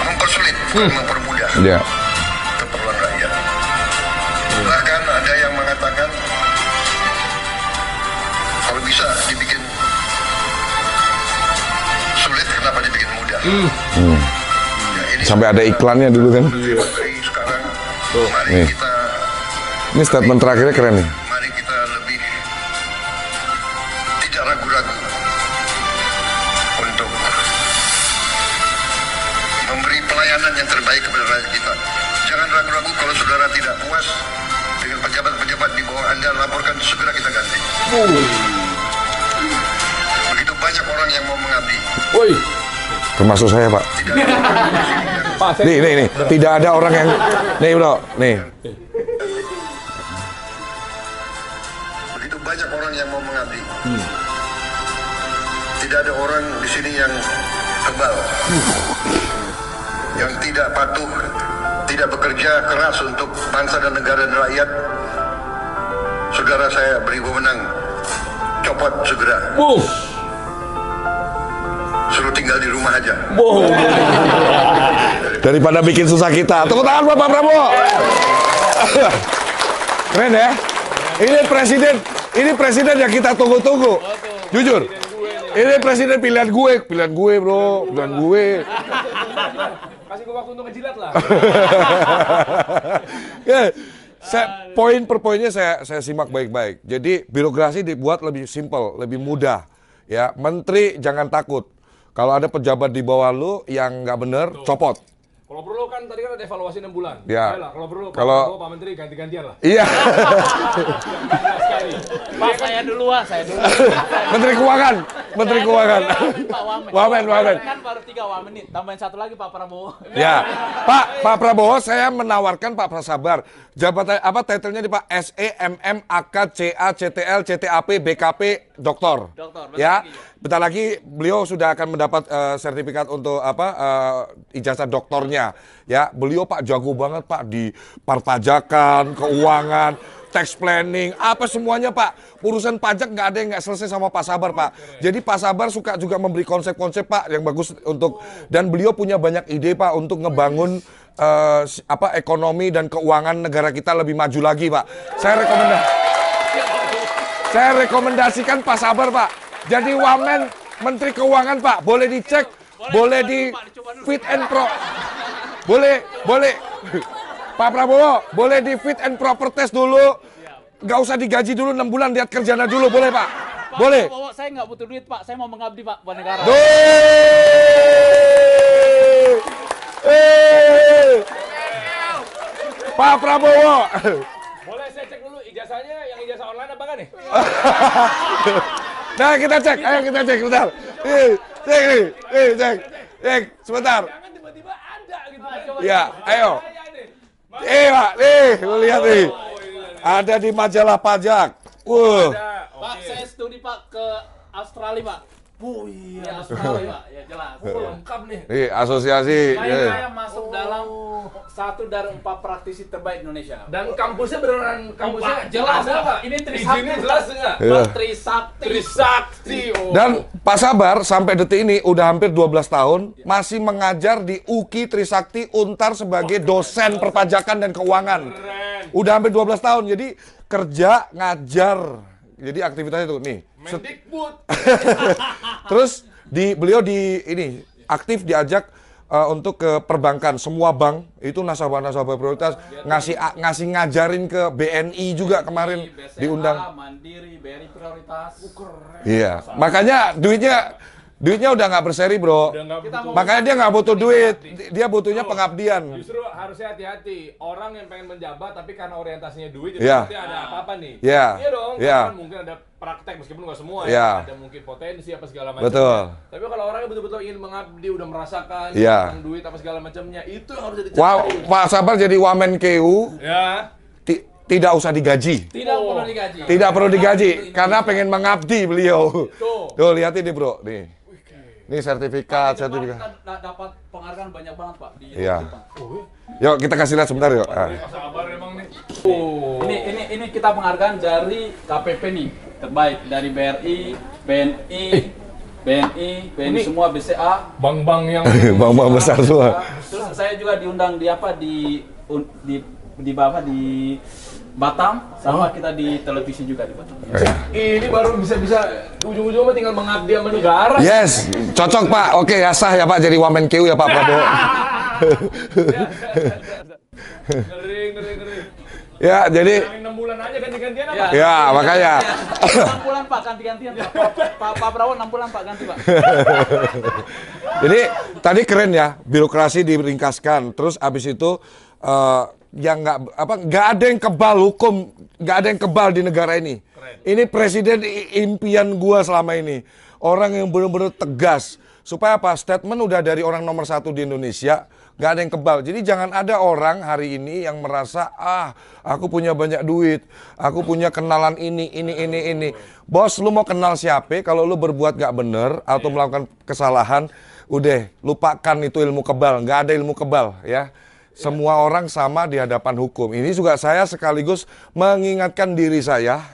Speaker 5: mempersulit, mempermudah keperluan rakyat. Bahkan ada yang mengatakan kalau bisa dibikin sulit, kenapa dibikin mudah? Ya, ini
Speaker 2: Sampai ada iklannya dulu kan.
Speaker 5: sekarang mari
Speaker 2: Nih.
Speaker 5: kita
Speaker 2: Ini statement terakhirnya keren nih.
Speaker 5: mari kita lebih tidak ragu-ragu untuk memberi pelayanan yang terbaik kepada rakyat kita. Jangan ragu-ragu, kalau saudara tidak puas dengan pejabat-pejabat di bawah Anda, laporkan, segera kita ganti. Begitu banyak orang yang mau mengabdi.
Speaker 1: Woi.
Speaker 2: Termasuk saya, Pak.
Speaker 5: Tidak ada orang di sini yang
Speaker 1: Pak, saya
Speaker 2: Nih. Tidak ada orang yang... Nih, Bro. Nih.
Speaker 5: begitu banyak orang yang mau mengabdi. Tidak ada orang di sini yang kebal, yang tidak patuh, tidak bekerja keras untuk bangsa dan negara dan rakyat. Saudara saya beri wewenang copot segera. Suruh tinggal di rumah aja.
Speaker 2: Daripada bikin susah kita. Tepuk tangan Bapak Prabowo. Keren ya. Ini presiden yang kita tunggu-tunggu. Jujur. Ini presiden pilihan gue bro, pilihan gue.
Speaker 1: Kasih gue waktu untuk ngejilat lah.
Speaker 2: Poin per poinnya saya simak baik-baik. Jadi birokrasi dibuat lebih simpel, lebih mudah. Ya, menteri jangan takut. Kalau ada pejabat di bawah lu yang nggak bener, copot.
Speaker 1: Kalau perlu kan tadi kan ada evaluasi 6 bulan.
Speaker 2: Ya.
Speaker 1: Ayolah, kalau perlu Pak Menteri ganti-gantian lah.
Speaker 2: Iya.
Speaker 3: Pak, saya dulu.
Speaker 2: Menteri Keuangan.
Speaker 3: Pak
Speaker 2: Wamen.
Speaker 3: Kan baru 3 wamen nih, tambahin satu lagi Pak Prabowo.
Speaker 2: Ya, Pak Prabowo, saya menawarkan Pak Prasabar jabatan apa titlenya nih Pak? SEMM AKCA CTL CTAP BKP Doktor. Ya, bentar lagi beliau sudah akan mendapat sertifikat untuk ijazah doktornya. Ya, beliau Pak jago banget Pak di perpajakan, keuangan, tax planning, apa semuanya Pak. Urusan pajak nggak ada yang nggak selesai sama Pak Sabar Pak. Jadi Pak Sabar suka juga memberi konsep-konsep Pak yang bagus untuk, dan beliau punya banyak ide Pak untuk ngebangun ekonomi dan keuangan negara kita lebih maju lagi Pak. Saya rekomendasikan Pak Sabar Pak. Jadi wamen Menteri Keuangan Pak, boleh dicek, boleh di fit and pro. Boleh. Pak Prabowo, boleh di fit and proper test dulu. Nggak usah digaji dulu 6 bulan, lihat kerjanya dulu, boleh Pak? Boleh.
Speaker 3: Pak Prabowo, saya nggak butuh duit Pak, saya mau mengabdi Pak buat negara.
Speaker 2: Pak Prabowo.
Speaker 1: Boleh saya cek dulu ijazahnya, yang ijazah online apa kan nih?
Speaker 2: Nah, kita cek, ayo kita cek, bentar. Cek, sebentar.
Speaker 1: Jangan tiba-tiba ada gitu.
Speaker 2: Ya, ayo. Pak, lu lihat nih. Ada di majalah pajak.
Speaker 3: Pak, saya studi Pak ke Australia Pak. Oh iya, Australia Pak, ya jelas.
Speaker 1: Lengkap nih.
Speaker 2: Asosiasi.
Speaker 3: Saya masuk dalam 1 dari 4 praktisi terbaik Indonesia.
Speaker 1: Dan kampusnya beneran kampusnya
Speaker 3: jelas
Speaker 1: ada nggak?
Speaker 3: Ini
Speaker 1: Izinnya jelas nggak?
Speaker 2: Iya.
Speaker 3: Trisakti.
Speaker 1: Trisakti.
Speaker 2: Dan Pak Sabar sampai detik ini udah hampir 12 tahun masih mengajar di UKI Trisakti Untar sebagai dosen perpajakan dan keuangan. Udah hampir 12 tahun. Jadi kerja ngajar. Jadi aktivitasnya itu nih.
Speaker 1: Mendikbud.
Speaker 2: Terus beliau aktif diajak untuk ke perbankan, semua bank itu nasabah-nasabah prioritas ngasih ngajarin ke BNI juga kemarin
Speaker 3: BCA,
Speaker 2: diundang.
Speaker 3: Mandiri, BRI prioritas.
Speaker 2: Iya, makanya duitnya udah nggak berseri bro. Makanya dia nggak butuh duit, dia butuhnya pengabdian.
Speaker 1: Justru harusnya hati-hati. Orang yang pengen menjabat tapi karena orientasinya duit, itu
Speaker 2: Iya.
Speaker 1: nanti ada apa-apa nih.
Speaker 2: Iya.
Speaker 1: Iya dong.
Speaker 2: Iya.
Speaker 1: Kan mungkin ada praktek meskipun nggak semua
Speaker 2: Iya.
Speaker 1: ya. Ada mungkin potensi apa segala macam.
Speaker 2: Betul.
Speaker 1: Tapi kalau orangnya betul-betul ingin mengabdi, udah merasakan
Speaker 2: Iya.
Speaker 1: tentang duit apa segala macamnya, itu yang harus dicari.
Speaker 2: Wah, Pak Sabar jadi wamen KU
Speaker 1: Ya.
Speaker 2: tidak usah digaji.
Speaker 3: Tidak perlu digaji.
Speaker 2: Tidak perlu digaji karena pengen mengabdi beliau. Tuh lihat ini bro, nih. Ini sertifikat.
Speaker 3: Kita dapat penghargaan banyak banget Pak di
Speaker 2: Iya.
Speaker 3: Jepang.
Speaker 2: Yuk kita kasih lihat sebentar yuk.
Speaker 1: Sabar emang nih.
Speaker 3: Ini kita penghargaan dari KPP nih, terbaik dari BRI, BNI semua BCA.
Speaker 1: Bank-bank yang
Speaker 2: Bang besar semua.
Speaker 3: Terus saya juga diundang di Batam, sama kita di televisi juga di Batam.
Speaker 1: ini baru bisa ujung-ujungnya tinggal mengabdi sama negara.
Speaker 2: Yes, cocok Pak. Oke, ya sah ya Pak jadi wamen KU ya Pak Prabowo.
Speaker 1: Ngeri.
Speaker 2: Ya, jadi
Speaker 1: 6 bulan aja ganti-gantian apa?
Speaker 2: ya makanya.
Speaker 3: 6 bulan Pak, ganti-gantian Pak. Pak Prabowo 6 bulan Pak, ganti Pak.
Speaker 2: Jadi tadi keren ya, birokrasi diringkaskan. Terus abis itu yang nggak ada yang kebal hukum, nggak ada yang kebal di negara ini. Ini presiden impian gua selama ini, orang yang benar-benar tegas. Supaya apa? Statement udah dari orang nomor 1 di Indonesia, nggak ada yang kebal. Jadi jangan ada orang hari ini yang merasa aku punya banyak duit, aku punya kenalan ini. Bos, lu mau kenal siapa? Kalau lu berbuat nggak bener atau melakukan kesalahan, udah lupakan itu ilmu kebal. Nggak ada ilmu kebal ya. Semua orang sama di hadapan hukum. Ini juga saya sekaligus mengingatkan diri saya,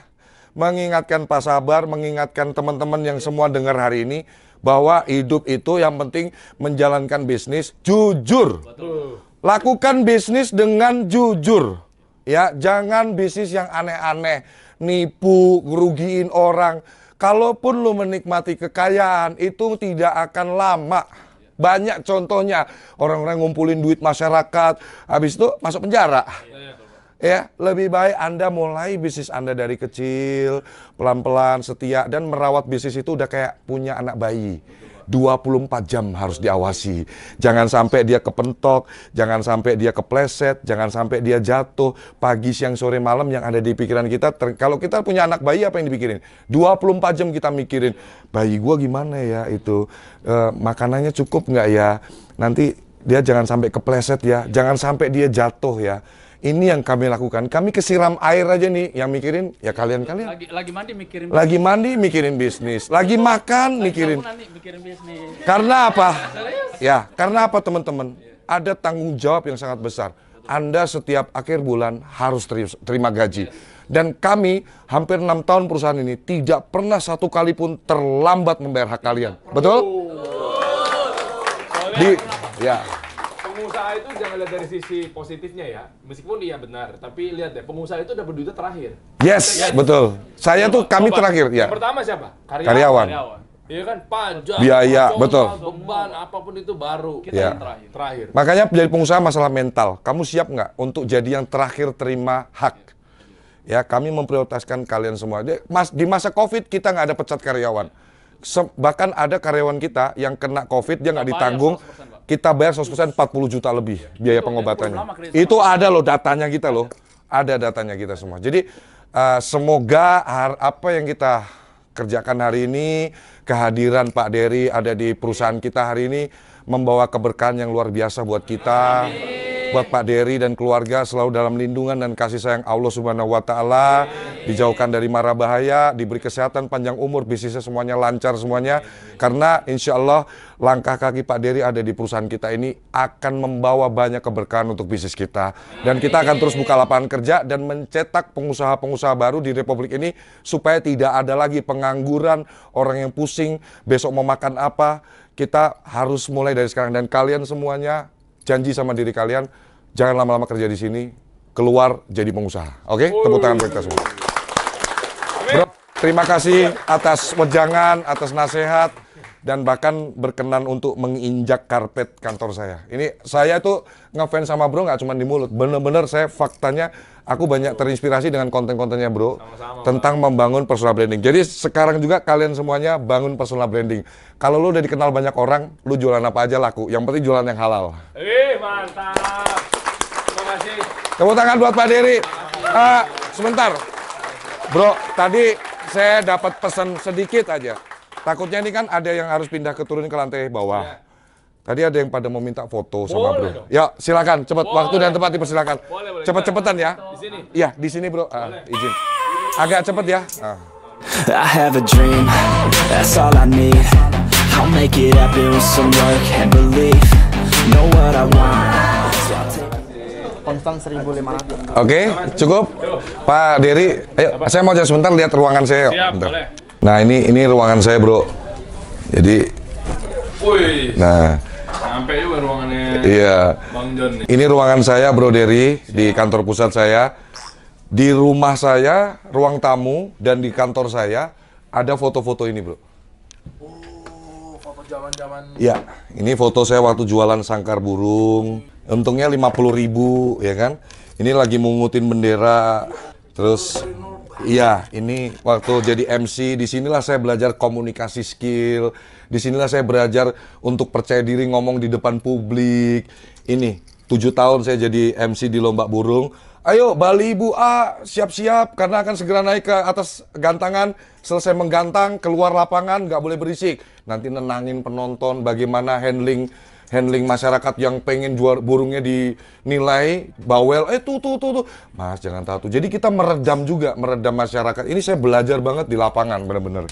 Speaker 2: mengingatkan Pak Sabar, mengingatkan teman-teman yang semua dengar hari ini, bahwa hidup itu yang penting menjalankan bisnis jujur. Lakukan bisnis dengan jujur. Ya, jangan bisnis yang aneh-aneh, nipu, ngerugiin orang. Kalaupun lu menikmati kekayaan, itu tidak akan lama. Banyak contohnya, orang-orang ngumpulin duit masyarakat, habis itu masuk penjara. Ya, lebih baik Anda mulai bisnis Anda dari kecil, pelan-pelan, setia, dan merawat bisnis itu udah kayak punya anak bayi. 24 jam harus diawasi. Jangan sampai dia kepentok, jangan sampai dia kepleset, jangan sampai dia jatuh pagi, siang, sore, malam yang ada di pikiran kita. Kalau kita punya anak bayi, apa yang dipikirin? 24 jam kita mikirin, bayi gua gimana ya itu, makanannya cukup nggak ya? Nanti dia jangan sampai kepleset ya, jangan sampai dia jatuh ya. Ini yang kami lakukan. Kami kesiram air aja nih, yang mikirin ya kalian-kalian.
Speaker 3: Lagi mandi mikirin.
Speaker 2: Lagi mandi mikirin bisnis, lagi makan mikirin.
Speaker 3: Mikirin bisnis.
Speaker 2: Karena apa? Ya, karena apa teman-teman? Ada tanggung jawab yang sangat besar. Anda setiap akhir bulan harus terima gaji. Dan kami hampir 6 tahun perusahaan ini tidak pernah satu kali pun terlambat membayar hak kalian. Betul? Ya.
Speaker 1: Pengusaha itu jangan lihat dari sisi positifnya ya, meskipun iya benar, tapi lihat deh, pengusaha itu dapat duitnya terakhir.
Speaker 2: Yes, betul. Kami terakhir ya.
Speaker 1: Yang pertama siapa?
Speaker 2: Karyawan.
Speaker 1: Iya kan, pajak,
Speaker 2: Biaya, betul.
Speaker 1: beban, apapun itu baru kita
Speaker 2: Ya.
Speaker 1: yang terakhir.
Speaker 2: Makanya menjadi pengusaha masalah mental. Kamu siap nggak untuk jadi yang terakhir terima hak? Ya, kami memprioritaskan kalian semua. Di masa COVID kita nggak ada pecat karyawan. Bahkan ada karyawan kita yang kena COVID, dia nggak ditanggung. Kita bayar 100% 40 juta lebih biaya pengobatannya. Itu ada loh datanya kita loh. Ada datanya kita semua. Jadi semoga apa yang kita kerjakan hari ini, kehadiran Pak Dery ada di perusahaan kita hari ini membawa keberkahan yang luar biasa buat kita. Buat Pak Dery dan keluarga selalu dalam lindungan dan kasih sayang Allah Subhanahu wa Ta'ala, dijauhkan dari mara bahaya, diberi kesehatan, panjang umur, bisnisnya semuanya lancar semuanya. Karena insya Allah langkah kaki Pak Dery ada di perusahaan kita ini akan membawa banyak keberkahan untuk bisnis kita. Dan kita akan terus buka lapangan kerja dan mencetak pengusaha-pengusaha baru di Republik ini supaya tidak ada lagi pengangguran, orang yang pusing, besok mau makan apa. Kita harus mulai dari sekarang dan kalian semuanya janji sama diri kalian, jangan lama-lama kerja di sini, keluar jadi pengusaha. Oke? Tepuk tangan buat kita semua. Bro, terima kasih atas wejangan, atas nasihat, dan bahkan berkenan untuk menginjak karpet kantor saya. Ini saya tuh ngefans sama Bro nggak cuma di mulut, bener-bener saya faktanya aku banyak terinspirasi dengan konten-kontennya Bro. Sama-sama, tentang membangun personal branding. Jadi sekarang juga kalian semuanya bangun personal branding. Kalau lu udah dikenal banyak orang, lu jualan apa aja laku. Yang penting jualan yang halal.
Speaker 1: Mantap. Terima kasih.
Speaker 2: Tepuk tangan buat Pak Dery. Sebentar. Bro, tadi saya dapat pesan sedikit aja. Takutnya ini kan ada yang harus pindah turun ke lantai bawah. Tadi ada yang pada mau minta foto sama Bro.
Speaker 1: Dong.
Speaker 2: Ya, silakan, cepat. Waktu dan tempat dipersilakan.
Speaker 1: Boleh.
Speaker 2: Cepet-cepetan ya.
Speaker 1: Di sini.
Speaker 2: Iya, di sini Bro. Izin. Agak cepet ya.
Speaker 4: I have a dream, that's all I need. I'll make it happen with some work and belief. Know what I want, so I'll take
Speaker 6: konstan 1.500.
Speaker 2: Oke, cukup. Pak Dery, ayo saya mau sebentar lihat ruangan saya.
Speaker 1: Siap,
Speaker 2: Bentar.
Speaker 1: boleh.
Speaker 2: Nah, ini ruangan saya, Bro. Jadi
Speaker 1: Wih,
Speaker 2: nah,
Speaker 1: sampai juga ruangannya
Speaker 2: iya.
Speaker 1: Bang John nih.
Speaker 2: Ini ruangan saya, Bro Dery, di kantor pusat saya. Di rumah saya, ruang tamu, dan di kantor saya ada foto-foto ini, Bro.
Speaker 1: Foto zaman-zaman.
Speaker 2: Ya, ini foto saya waktu jualan sangkar burung. Untungnya 50.000, ya kan? Ini lagi mungutin bendera. Terus, iya, ini waktu jadi MC. Disinilah saya belajar komunikasi skill. Disinilah saya belajar untuk percaya diri ngomong di depan publik. Ini 7 tahun saya jadi MC di lomba burung. Ayo Bali Ibu A, siap-siap karena akan segera naik ke atas gantangan. Selesai menggantang, keluar lapangan, nggak boleh berisik. Nanti nenangin penonton bagaimana handling masyarakat yang pengen jual burungnya dinilai bawel. Tuh. Mas jangan tahu. Jadi kita meredam masyarakat. Ini saya belajar banget di lapangan bener-bener.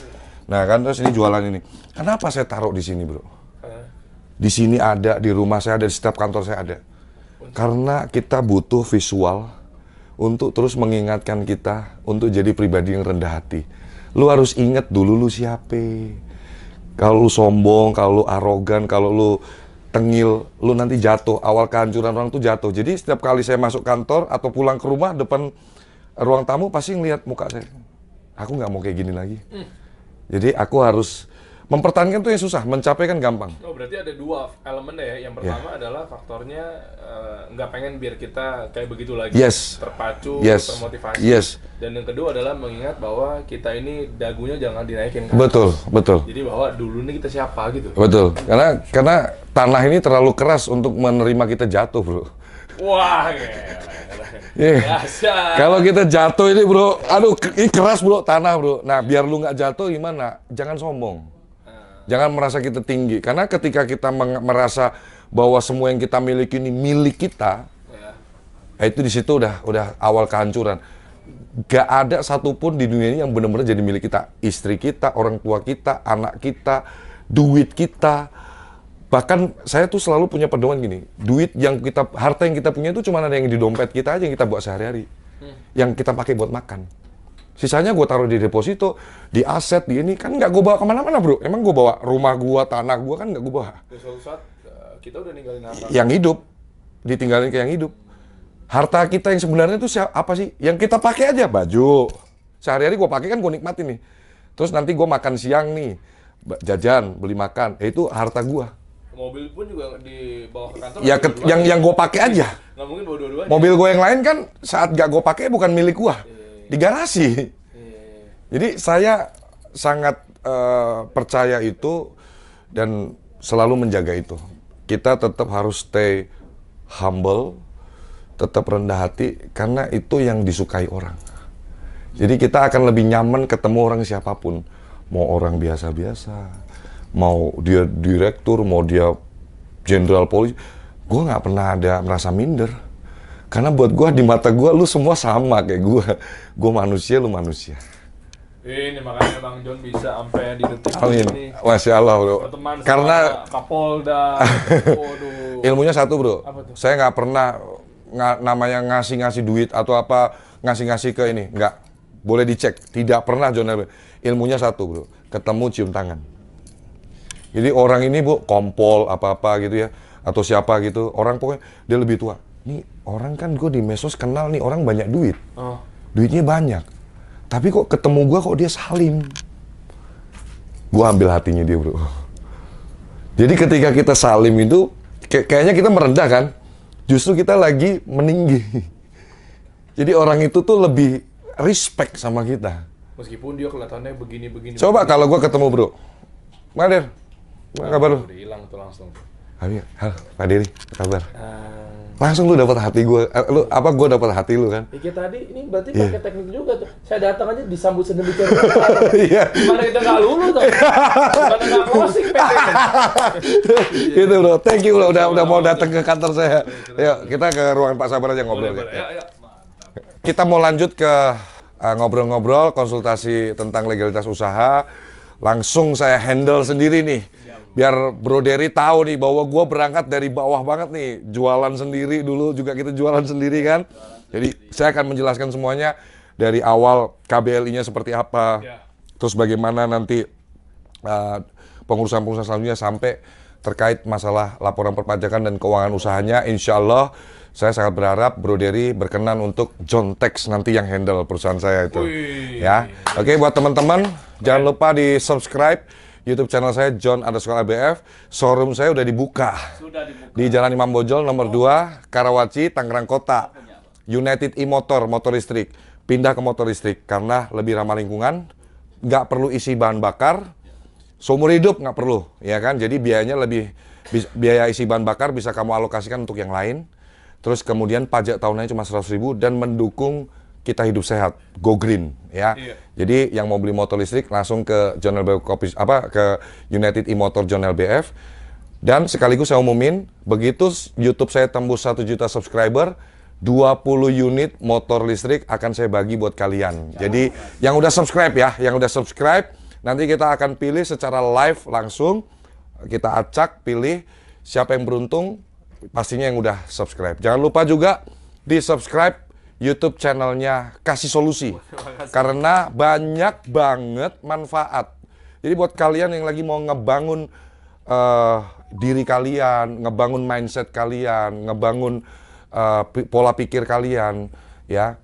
Speaker 2: Nah kan terus ini jualan ini. Kenapa saya taruh di sini Bro? Di sini ada, di rumah saya ada, di setiap kantor saya ada. Karena kita butuh visual untuk terus mengingatkan kita untuk jadi pribadi yang rendah hati. Lu harus ingat dulu lu siapa. Kalau lu sombong, kalau lu arogan, kalau lu tengil, lu nanti jatuh. Awal kehancuran orang tuh jatuh. Jadi setiap kali saya masuk kantor atau pulang ke rumah, depan ruang tamu pasti ngeliat muka saya. Aku nggak mau kayak gini lagi. Jadi aku harus mempertahankan tuh yang susah, mencapai kan gampang.
Speaker 1: Oh, berarti ada dua elemen ya. Yang pertama adalah faktornya nggak pengen biar kita kayak begitu lagi. Terpacu, termotivasi. Dan yang kedua adalah mengingat bahwa kita ini dagunya jangan dinaikin. Kan?
Speaker 2: Betul.
Speaker 1: Jadi bahwa dulu ini kita siapa gitu.
Speaker 2: Betul. Karena tanah ini terlalu keras untuk menerima kita jatuh, bro.
Speaker 1: Wah,
Speaker 2: Kalau kita jatuh ini, bro, aduh, ini keras, bro, tanah, bro. Nah, biar lu nggak jatuh gimana? Jangan sombong. Jangan merasa kita tinggi, karena ketika kita merasa bahwa semua yang kita miliki ini milik kita, itu di situ udah awal kehancuran. Gak ada satupun di dunia ini yang benar-benar jadi milik kita. Istri kita, orang tua kita, anak kita, duit kita. Bahkan saya tuh selalu punya pedoman gini, harta yang kita punya itu cuma ada yang di dompet kita aja yang kita buat sehari-hari, yang kita pakai buat makan. Sisanya gue taruh di deposito, di aset, di ini. Kan nggak gue bawa kemana-mana, bro. Emang gue bawa rumah gue, tanah gue, kan nggak gue bawa.
Speaker 1: Suatu saat kita udah ninggalin harta.
Speaker 2: Yang hidup, ditinggalin ke yang hidup. Harta kita yang sebenarnya itu apa sih? Yang kita pakai aja, baju. Sehari-hari gue pakai kan gue nikmatin nih. Terus nanti gue makan siang nih, jajan, beli makan. Itu harta gue.
Speaker 1: Mobil pun juga dibawa ke kantor.
Speaker 2: Ya yang gue pakai aja.
Speaker 1: Nggak mungkin bawa dua-duanya.
Speaker 2: Mobil gue yang lain kan saat gak gue pakai bukan milik gue. Di garasi. Jadi saya sangat percaya itu dan selalu menjaga itu. Kita tetap harus stay humble, tetap rendah hati, karena itu yang disukai orang. Jadi kita akan lebih nyaman ketemu orang siapapun. Mau orang biasa-biasa, mau dia direktur, mau dia jenderal polisi, gue nggak pernah ada merasa minder. Karena buat gue, di mata gue, lu semua sama kayak gue. Gue manusia, lu manusia.
Speaker 1: Ini makanya Bang John bisa sampai di detik ini.
Speaker 2: Masya Allah, bro.
Speaker 1: Karena Kapolda. Waduh.
Speaker 2: Ilmunya satu, bro.
Speaker 1: Saya
Speaker 2: nggak pernah namanya ngasih duit atau apa, ngasih ke ini. Nggak. Boleh dicek. Tidak pernah, John. Ilmunya satu, bro. Ketemu, cium tangan. Jadi orang ini, bu, kompol, apa-apa gitu ya. Atau siapa gitu. Orang pokoknya, dia lebih tua. Nih orang kan gue di medsos kenal nih, orang banyak duit, duitnya banyak, tapi kok ketemu gue kok dia salim, gue ambil hatinya dia, bro. Jadi ketika kita salim itu kayaknya kita merendah kan, justru kita lagi meninggi. Jadi orang itu tuh lebih respect sama kita,
Speaker 1: meskipun dia kelihatannya begini.
Speaker 2: Coba kalau gue ketemu, bro, Madir, apa kabar lu?
Speaker 1: Udah hilang tuh langsung.
Speaker 2: Halo, Pak Diri, apa kabar? Langsung lu dapat hati gue, gue dapat hati lu kan?
Speaker 1: Iya tadi, ini berarti pakai teknik juga tuh. Saya datang aja disambut sedemikian rupa. Gimana kita nggak lulus tuh? Gimana nggak closing PT-nya?
Speaker 2: Gitu, bro, thank you, bro, udah mau datang ke kantor saya. Yuk, kita ke ruangan Pak Sabar aja ngobrol.
Speaker 1: Boleh.
Speaker 2: Kita mau lanjut ke ngobrol-ngobrol, konsultasi tentang legalitas usaha. Langsung saya handle sendiri nih. Biar Bro Dery tahu nih bahwa gue berangkat dari bawah banget nih, jualan sendiri dulu juga kita jualan sendiri kan. Jadi saya akan menjelaskan semuanya dari awal KBLI-nya seperti apa, terus bagaimana nanti pengurusan-pengurusan selanjutnya sampai terkait masalah laporan perpajakan dan keuangan usahanya. Insya Allah saya sangat berharap Bro Dery berkenan untuk John Tax nanti yang handle perusahaan saya itu. Ya, oke, buat teman-teman jangan lupa di subscribe YouTube channel saya John_ABF. Showroom saya udah dibuka. Di Jalan Imam Bonjol nomor 2, Karawaci, Tangerang Kota. United E-Motor, motor listrik. Pindah ke motor listrik karena lebih ramah lingkungan, nggak perlu isi bahan bakar, seumur hidup nggak perlu, ya kan? Jadi biaya isi bahan bakar bisa kamu alokasikan untuk yang lain. Terus kemudian pajak tahunannya cuma 100.000 dan mendukung kita hidup sehat, go green, ya. Jadi yang mau beli motor listrik langsung ke John LBF ke United E-Motor John LBF. Dan sekaligus saya umumin, begitu YouTube saya tembus 1 juta subscriber, 20 unit motor listrik akan saya bagi buat kalian. Jadi yang udah subscribe ya, nanti kita akan pilih secara live langsung, kita acak, pilih siapa yang beruntung, pastinya yang udah subscribe. Jangan lupa juga di subscribe YouTube channelnya Kasih Solusi. Karena banyak banget manfaat. Jadi buat kalian yang lagi mau ngebangun diri kalian, ngebangun mindset kalian, ngebangun pola pikir kalian, ya,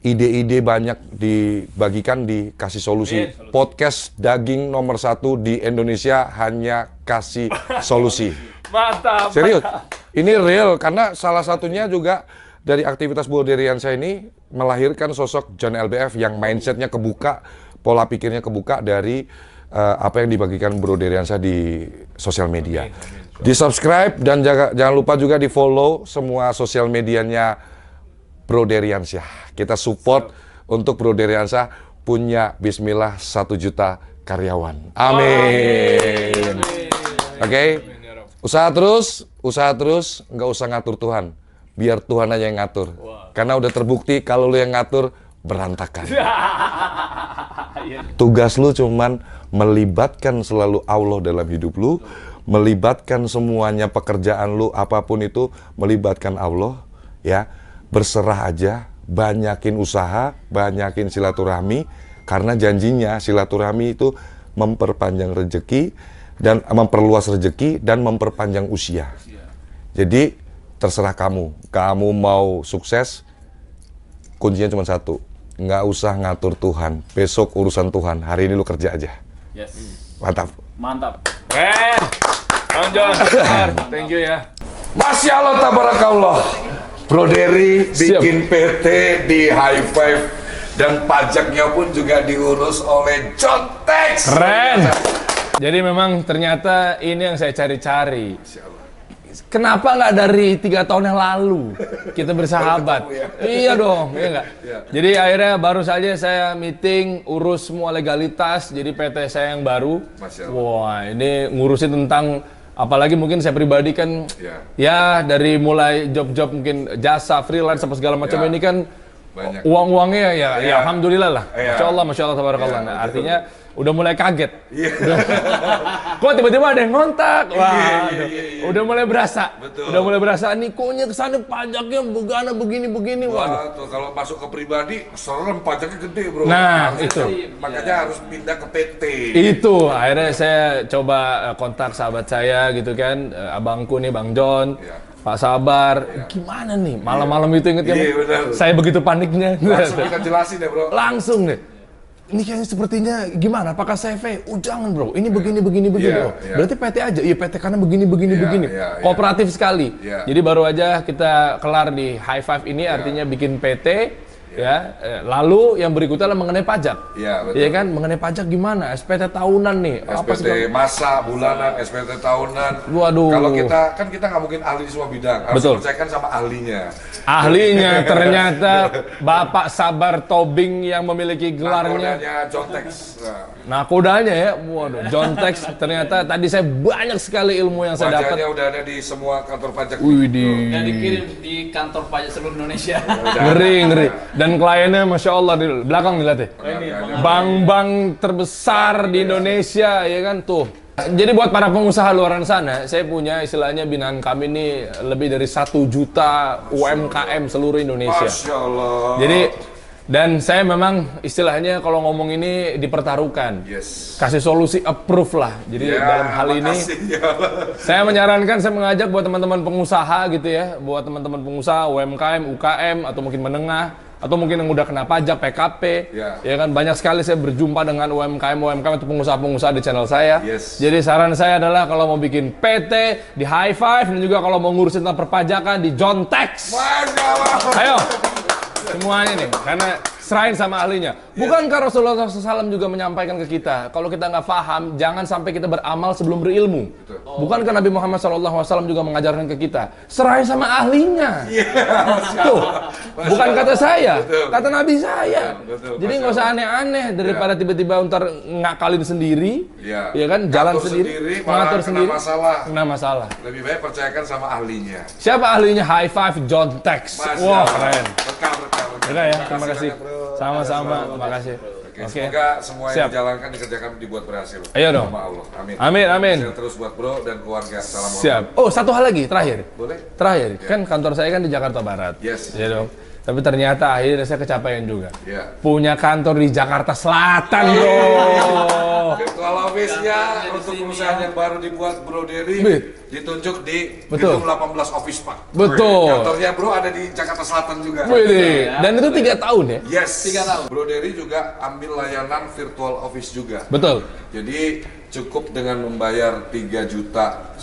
Speaker 2: ide-ide banyak dibagikan di Kasih Solusi. Podcast daging nomor 1 di Indonesia hanya Kasih Solusi.
Speaker 1: Mantap.
Speaker 2: Serius, ini real karena salah satunya juga dari aktivitas Broderiansyah ini melahirkan sosok John LBF yang mindsetnya kebuka, pola pikirnya kebuka dari apa yang dibagikan Broderiansyah di sosial media. Di subscribe dan jangan lupa juga di follow semua sosial medianya Broderiansyah. Kita support untuk Broderiansyah punya Bismillah 1 juta karyawan. Amin. Oke. Usaha terus, nggak usah ngatur Tuhan. Biar Tuhan aja yang ngatur. Karena udah terbukti kalau lu yang ngatur, berantakan. Tugas lu cuman melibatkan selalu Allah dalam hidup lu, melibatkan semuanya pekerjaan lu, apapun itu, melibatkan Allah, ya. Berserah aja, banyakin usaha, banyakin silaturahmi, karena janjinya silaturahmi itu memperpanjang rezeki, dan memperluas rezeki dan memperpanjang usia. Jadi terserah kamu. Kamu mau sukses, kuncinya cuma satu. Nggak usah ngatur Tuhan. Besok urusan Tuhan. Hari ini lu kerja aja.
Speaker 3: Yes.
Speaker 2: Mantap.
Speaker 3: Mantap.
Speaker 1: Keren. Bang John, thank you ya.
Speaker 2: Masya Allah, tabarakallah. Broderi bikin PT di High Five. Dan pajaknya pun juga diurus oleh John Tex.
Speaker 1: Keren. Jadi memang ternyata ini yang saya cari-cari. Kenapa nggak dari 3 tahun yang lalu kita bersahabat? Iya dong, iya nggak? Jadi akhirnya baru saja saya meeting, urus semua legalitas, jadi PT saya yang baru. Wah, ini ngurusin tentang, apalagi mungkin saya pribadi kan, ya dari mulai job-job mungkin jasa, freelance, apa segala macam ini kan, uang-uangnya ya alhamdulillah lah. Masya Allah, tabarakallah. Nah, artinya udah mulai kaget. Kok tiba-tiba ada yang ngontak? Wah, udah mulai berasa. Udah mulai berasa nih, koknya kesana pajaknya begini.
Speaker 2: Wah, tuh, kalau masuk ke pribadi, serem, pajaknya gede, bro.
Speaker 1: Nah, itu.
Speaker 2: Makanya harus pindah ke PT.
Speaker 1: Itu, akhirnya saya coba kontak sahabat saya gitu kan, abangku nih, Bang John. Pak Sabar, gimana nih? Malam-malam itu inget kan? Saya begitu paniknya.
Speaker 2: Langsung kita jelasin ya, bro.
Speaker 1: Langsung deh. Ini kayaknya sepertinya gimana? Apakah CV? Jangan bro, ini begini. Berarti PT aja? Iya PT karena begini. Kooperatif sekali. Jadi baru aja kita kelar di High Five ini, artinya bikin PT. Ya, lalu yang berikutnya adalah mengenai pajak. Iya kan? Mengenai pajak gimana? SPT tahunan nih.
Speaker 2: SPT masa, bulanan, SPT tahunan.
Speaker 1: Waduh.
Speaker 2: Kalau kita nggak mungkin ahli di semua bidang. Harus percayakan sama ahlinya.
Speaker 1: Ahlinya ternyata Bapak Sabar Tobing yang memiliki gelarnya.
Speaker 2: Nakodanya John Tex.
Speaker 1: Nakodanya ya. Waduh, John Tex ternyata tadi saya banyak sekali ilmu yang saya dapat.
Speaker 2: Wajahnya udah ada di semua kantor pajak.
Speaker 3: Dan dikirim di kantor pajak seluruh Indonesia.
Speaker 1: Ngeri. Dan kliennya Masya Allah di belakang dilihat ya. Bank-bank terbesar di Indonesia ya kan tuh. Jadi buat para pengusaha luar sana, saya punya istilahnya binaan kami ini lebih dari 1 juta UMKM seluruh Indonesia.
Speaker 2: Masya Allah.
Speaker 1: Jadi dan saya memang istilahnya kalau ngomong ini dipertaruhkan. Kasih solusi approve lah. Jadi dalam hal ini saya menyarankan, saya mengajak buat teman-teman pengusaha gitu ya, buat teman-teman pengusaha UMKM, UKM atau mungkin menengah, atau mungkin yang udah kena pajak, PKP, ya kan banyak sekali saya berjumpa dengan UMKM atau pengusaha-pengusaha di channel saya. Jadi saran saya adalah kalau mau bikin PT di High Five dan juga kalau mau ngurusin tentang perpajakan di John Tex. Ayo, semuanya nih, karena serahin sama ahlinya. Bukankah Rasulullah SAW juga menyampaikan ke kita, kalau kita nggak paham, jangan sampai kita beramal sebelum berilmu. Bukankah Nabi Muhammad SAW juga mengajarkan ke kita, serahin sama ahlinya. Tuh, bukan kata saya, kata Nabi saya. Jadi nggak usah aneh-aneh, daripada tiba-tiba ntar ngakalin sendiri, ya kan, jalan sendiri, mengatur sendiri, kena masalah.
Speaker 2: Lebih baik percayakan sama ahlinya.
Speaker 1: Siapa ahlinya? High Five John Tex. Wah, keren.
Speaker 2: Berkah.
Speaker 1: Ya, terima kasih. Sama-sama, terima kasih.
Speaker 2: Semoga semua yang dijalankan, dikerjakan, dibuat berhasil.
Speaker 1: Ayo dong.
Speaker 2: Sama Allah. Amin.
Speaker 1: Amin.
Speaker 2: Terus buat bro dan keluarga. Assalamualaikum.
Speaker 1: Siap. Oh, satu hal lagi, terakhir.
Speaker 2: Boleh?
Speaker 1: Terakhir, kan kantor saya kan di Jakarta Barat. Ya dong. Tapi ternyata akhirnya saya kecapean juga.
Speaker 2: Iya.
Speaker 1: Punya kantor di Jakarta Selatan, bro.
Speaker 2: Virtual office-nya untuk perusahaan yang baru dibuat Bro Dery ditunjuk di
Speaker 1: Betul.
Speaker 2: Gedung 18 Office Park.
Speaker 1: Betul.
Speaker 2: Kantornya Bro ada di Jakarta Selatan juga.
Speaker 1: Wih, dan itu 3 tahun ya?
Speaker 2: Yes.
Speaker 3: 3 tahun.
Speaker 2: Bro Dery juga ambil layanan virtual office juga.
Speaker 1: Betul.
Speaker 2: Jadi cukup dengan membayar 3,5 juta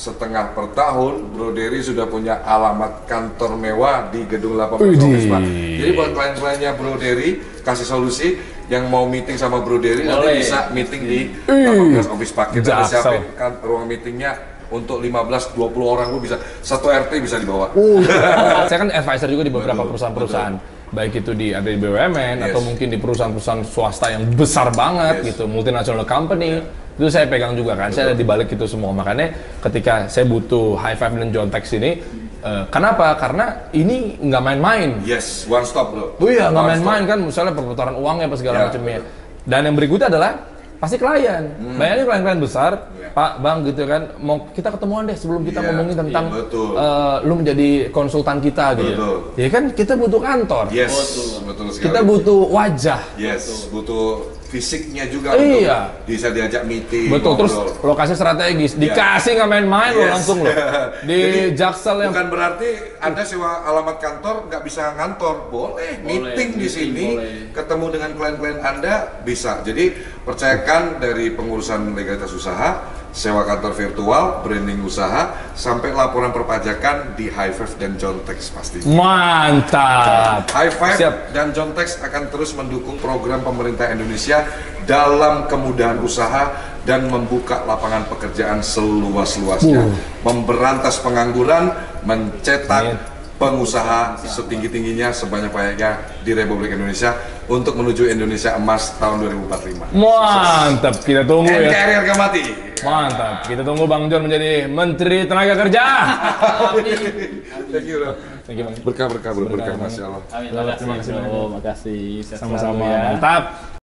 Speaker 2: per tahun, Bro Dery sudah punya alamat kantor mewah di Gedung 18 Office Park. Jadi buat klien-kliennya Bro Dery, kasih solusi yang mau meeting sama Bro Dery nanti bisa meeting di 18 Office Park. Kita udah siapin kan ruang meetingnya untuk 15-20 orang, lu bisa satu RT bisa dibawa.
Speaker 1: Saya kan advisor juga di beberapa perusahaan-perusahaan. Baik itu ada di BUMN atau mungkin di perusahaan-perusahaan swasta yang besar banget gitu, multinational company. Itu saya pegang juga kan, saya ada di balik itu semua. Makanya ketika saya butuh High Five dan Jontex ini, kenapa? Karena ini nggak main-main.
Speaker 2: Yes, one stop Bro.
Speaker 1: Oh iya, nggak
Speaker 2: One
Speaker 1: main-main kan, misalnya perputaran uangnya apa segala
Speaker 2: Ya,
Speaker 1: macamnya. Dan yang berikutnya adalah pasti klien. Bayangin klien-klien besar, Pak, Bang gitu kan, mau kita ketemuan deh sebelum kita ngomongin tentang lu menjadi konsultan kita gitu. Ya kan kita butuh kantor.
Speaker 2: Yes, betul sekali.
Speaker 1: Kita butuh wajah.
Speaker 2: Yes, butuh fisiknya juga
Speaker 1: Iya.
Speaker 2: untuk bisa diajak meeting.
Speaker 1: Betul, terus
Speaker 2: ngobrol.
Speaker 1: lokasi strategis. Dikasih nggak main-main lo
Speaker 2: Yes.
Speaker 1: langsung lo. Di
Speaker 2: Jadi,
Speaker 1: Jaksel yang
Speaker 2: bukan berarti Anda sewa alamat kantor nggak bisa ngantor. Boleh, meeting di sini, ketemu dengan klien-klien Anda bisa. Jadi percayakan dari pengurusan legalitas usaha, sewa kantor virtual, branding usaha, sampai laporan perpajakan di High Five dan Jontex pasti.
Speaker 1: mantap.
Speaker 2: High Five
Speaker 1: Siap.
Speaker 2: dan Jontex akan terus mendukung program pemerintah Indonesia dalam kemudahan usaha dan membuka lapangan pekerjaan seluas-luasnya, memberantas pengangguran, mencetak pengusaha setinggi-tingginya, sebanyak-banyaknya di Republik Indonesia untuk menuju Indonesia Emas tahun 2045.
Speaker 1: Mantap, kita tunggu
Speaker 2: And
Speaker 1: ya.
Speaker 2: career gak mati.
Speaker 1: Mantap, kita tunggu Bang John menjadi Menteri Tenaga Kerja.
Speaker 2: Thank you, bro.
Speaker 1: Thank you, Bang.
Speaker 2: Berkah, berkah, bro. Berkah, Masya Allah.
Speaker 3: Amin.
Speaker 1: Terima kasih banyak.
Speaker 3: Makasih.
Speaker 1: Sama-sama, mantap.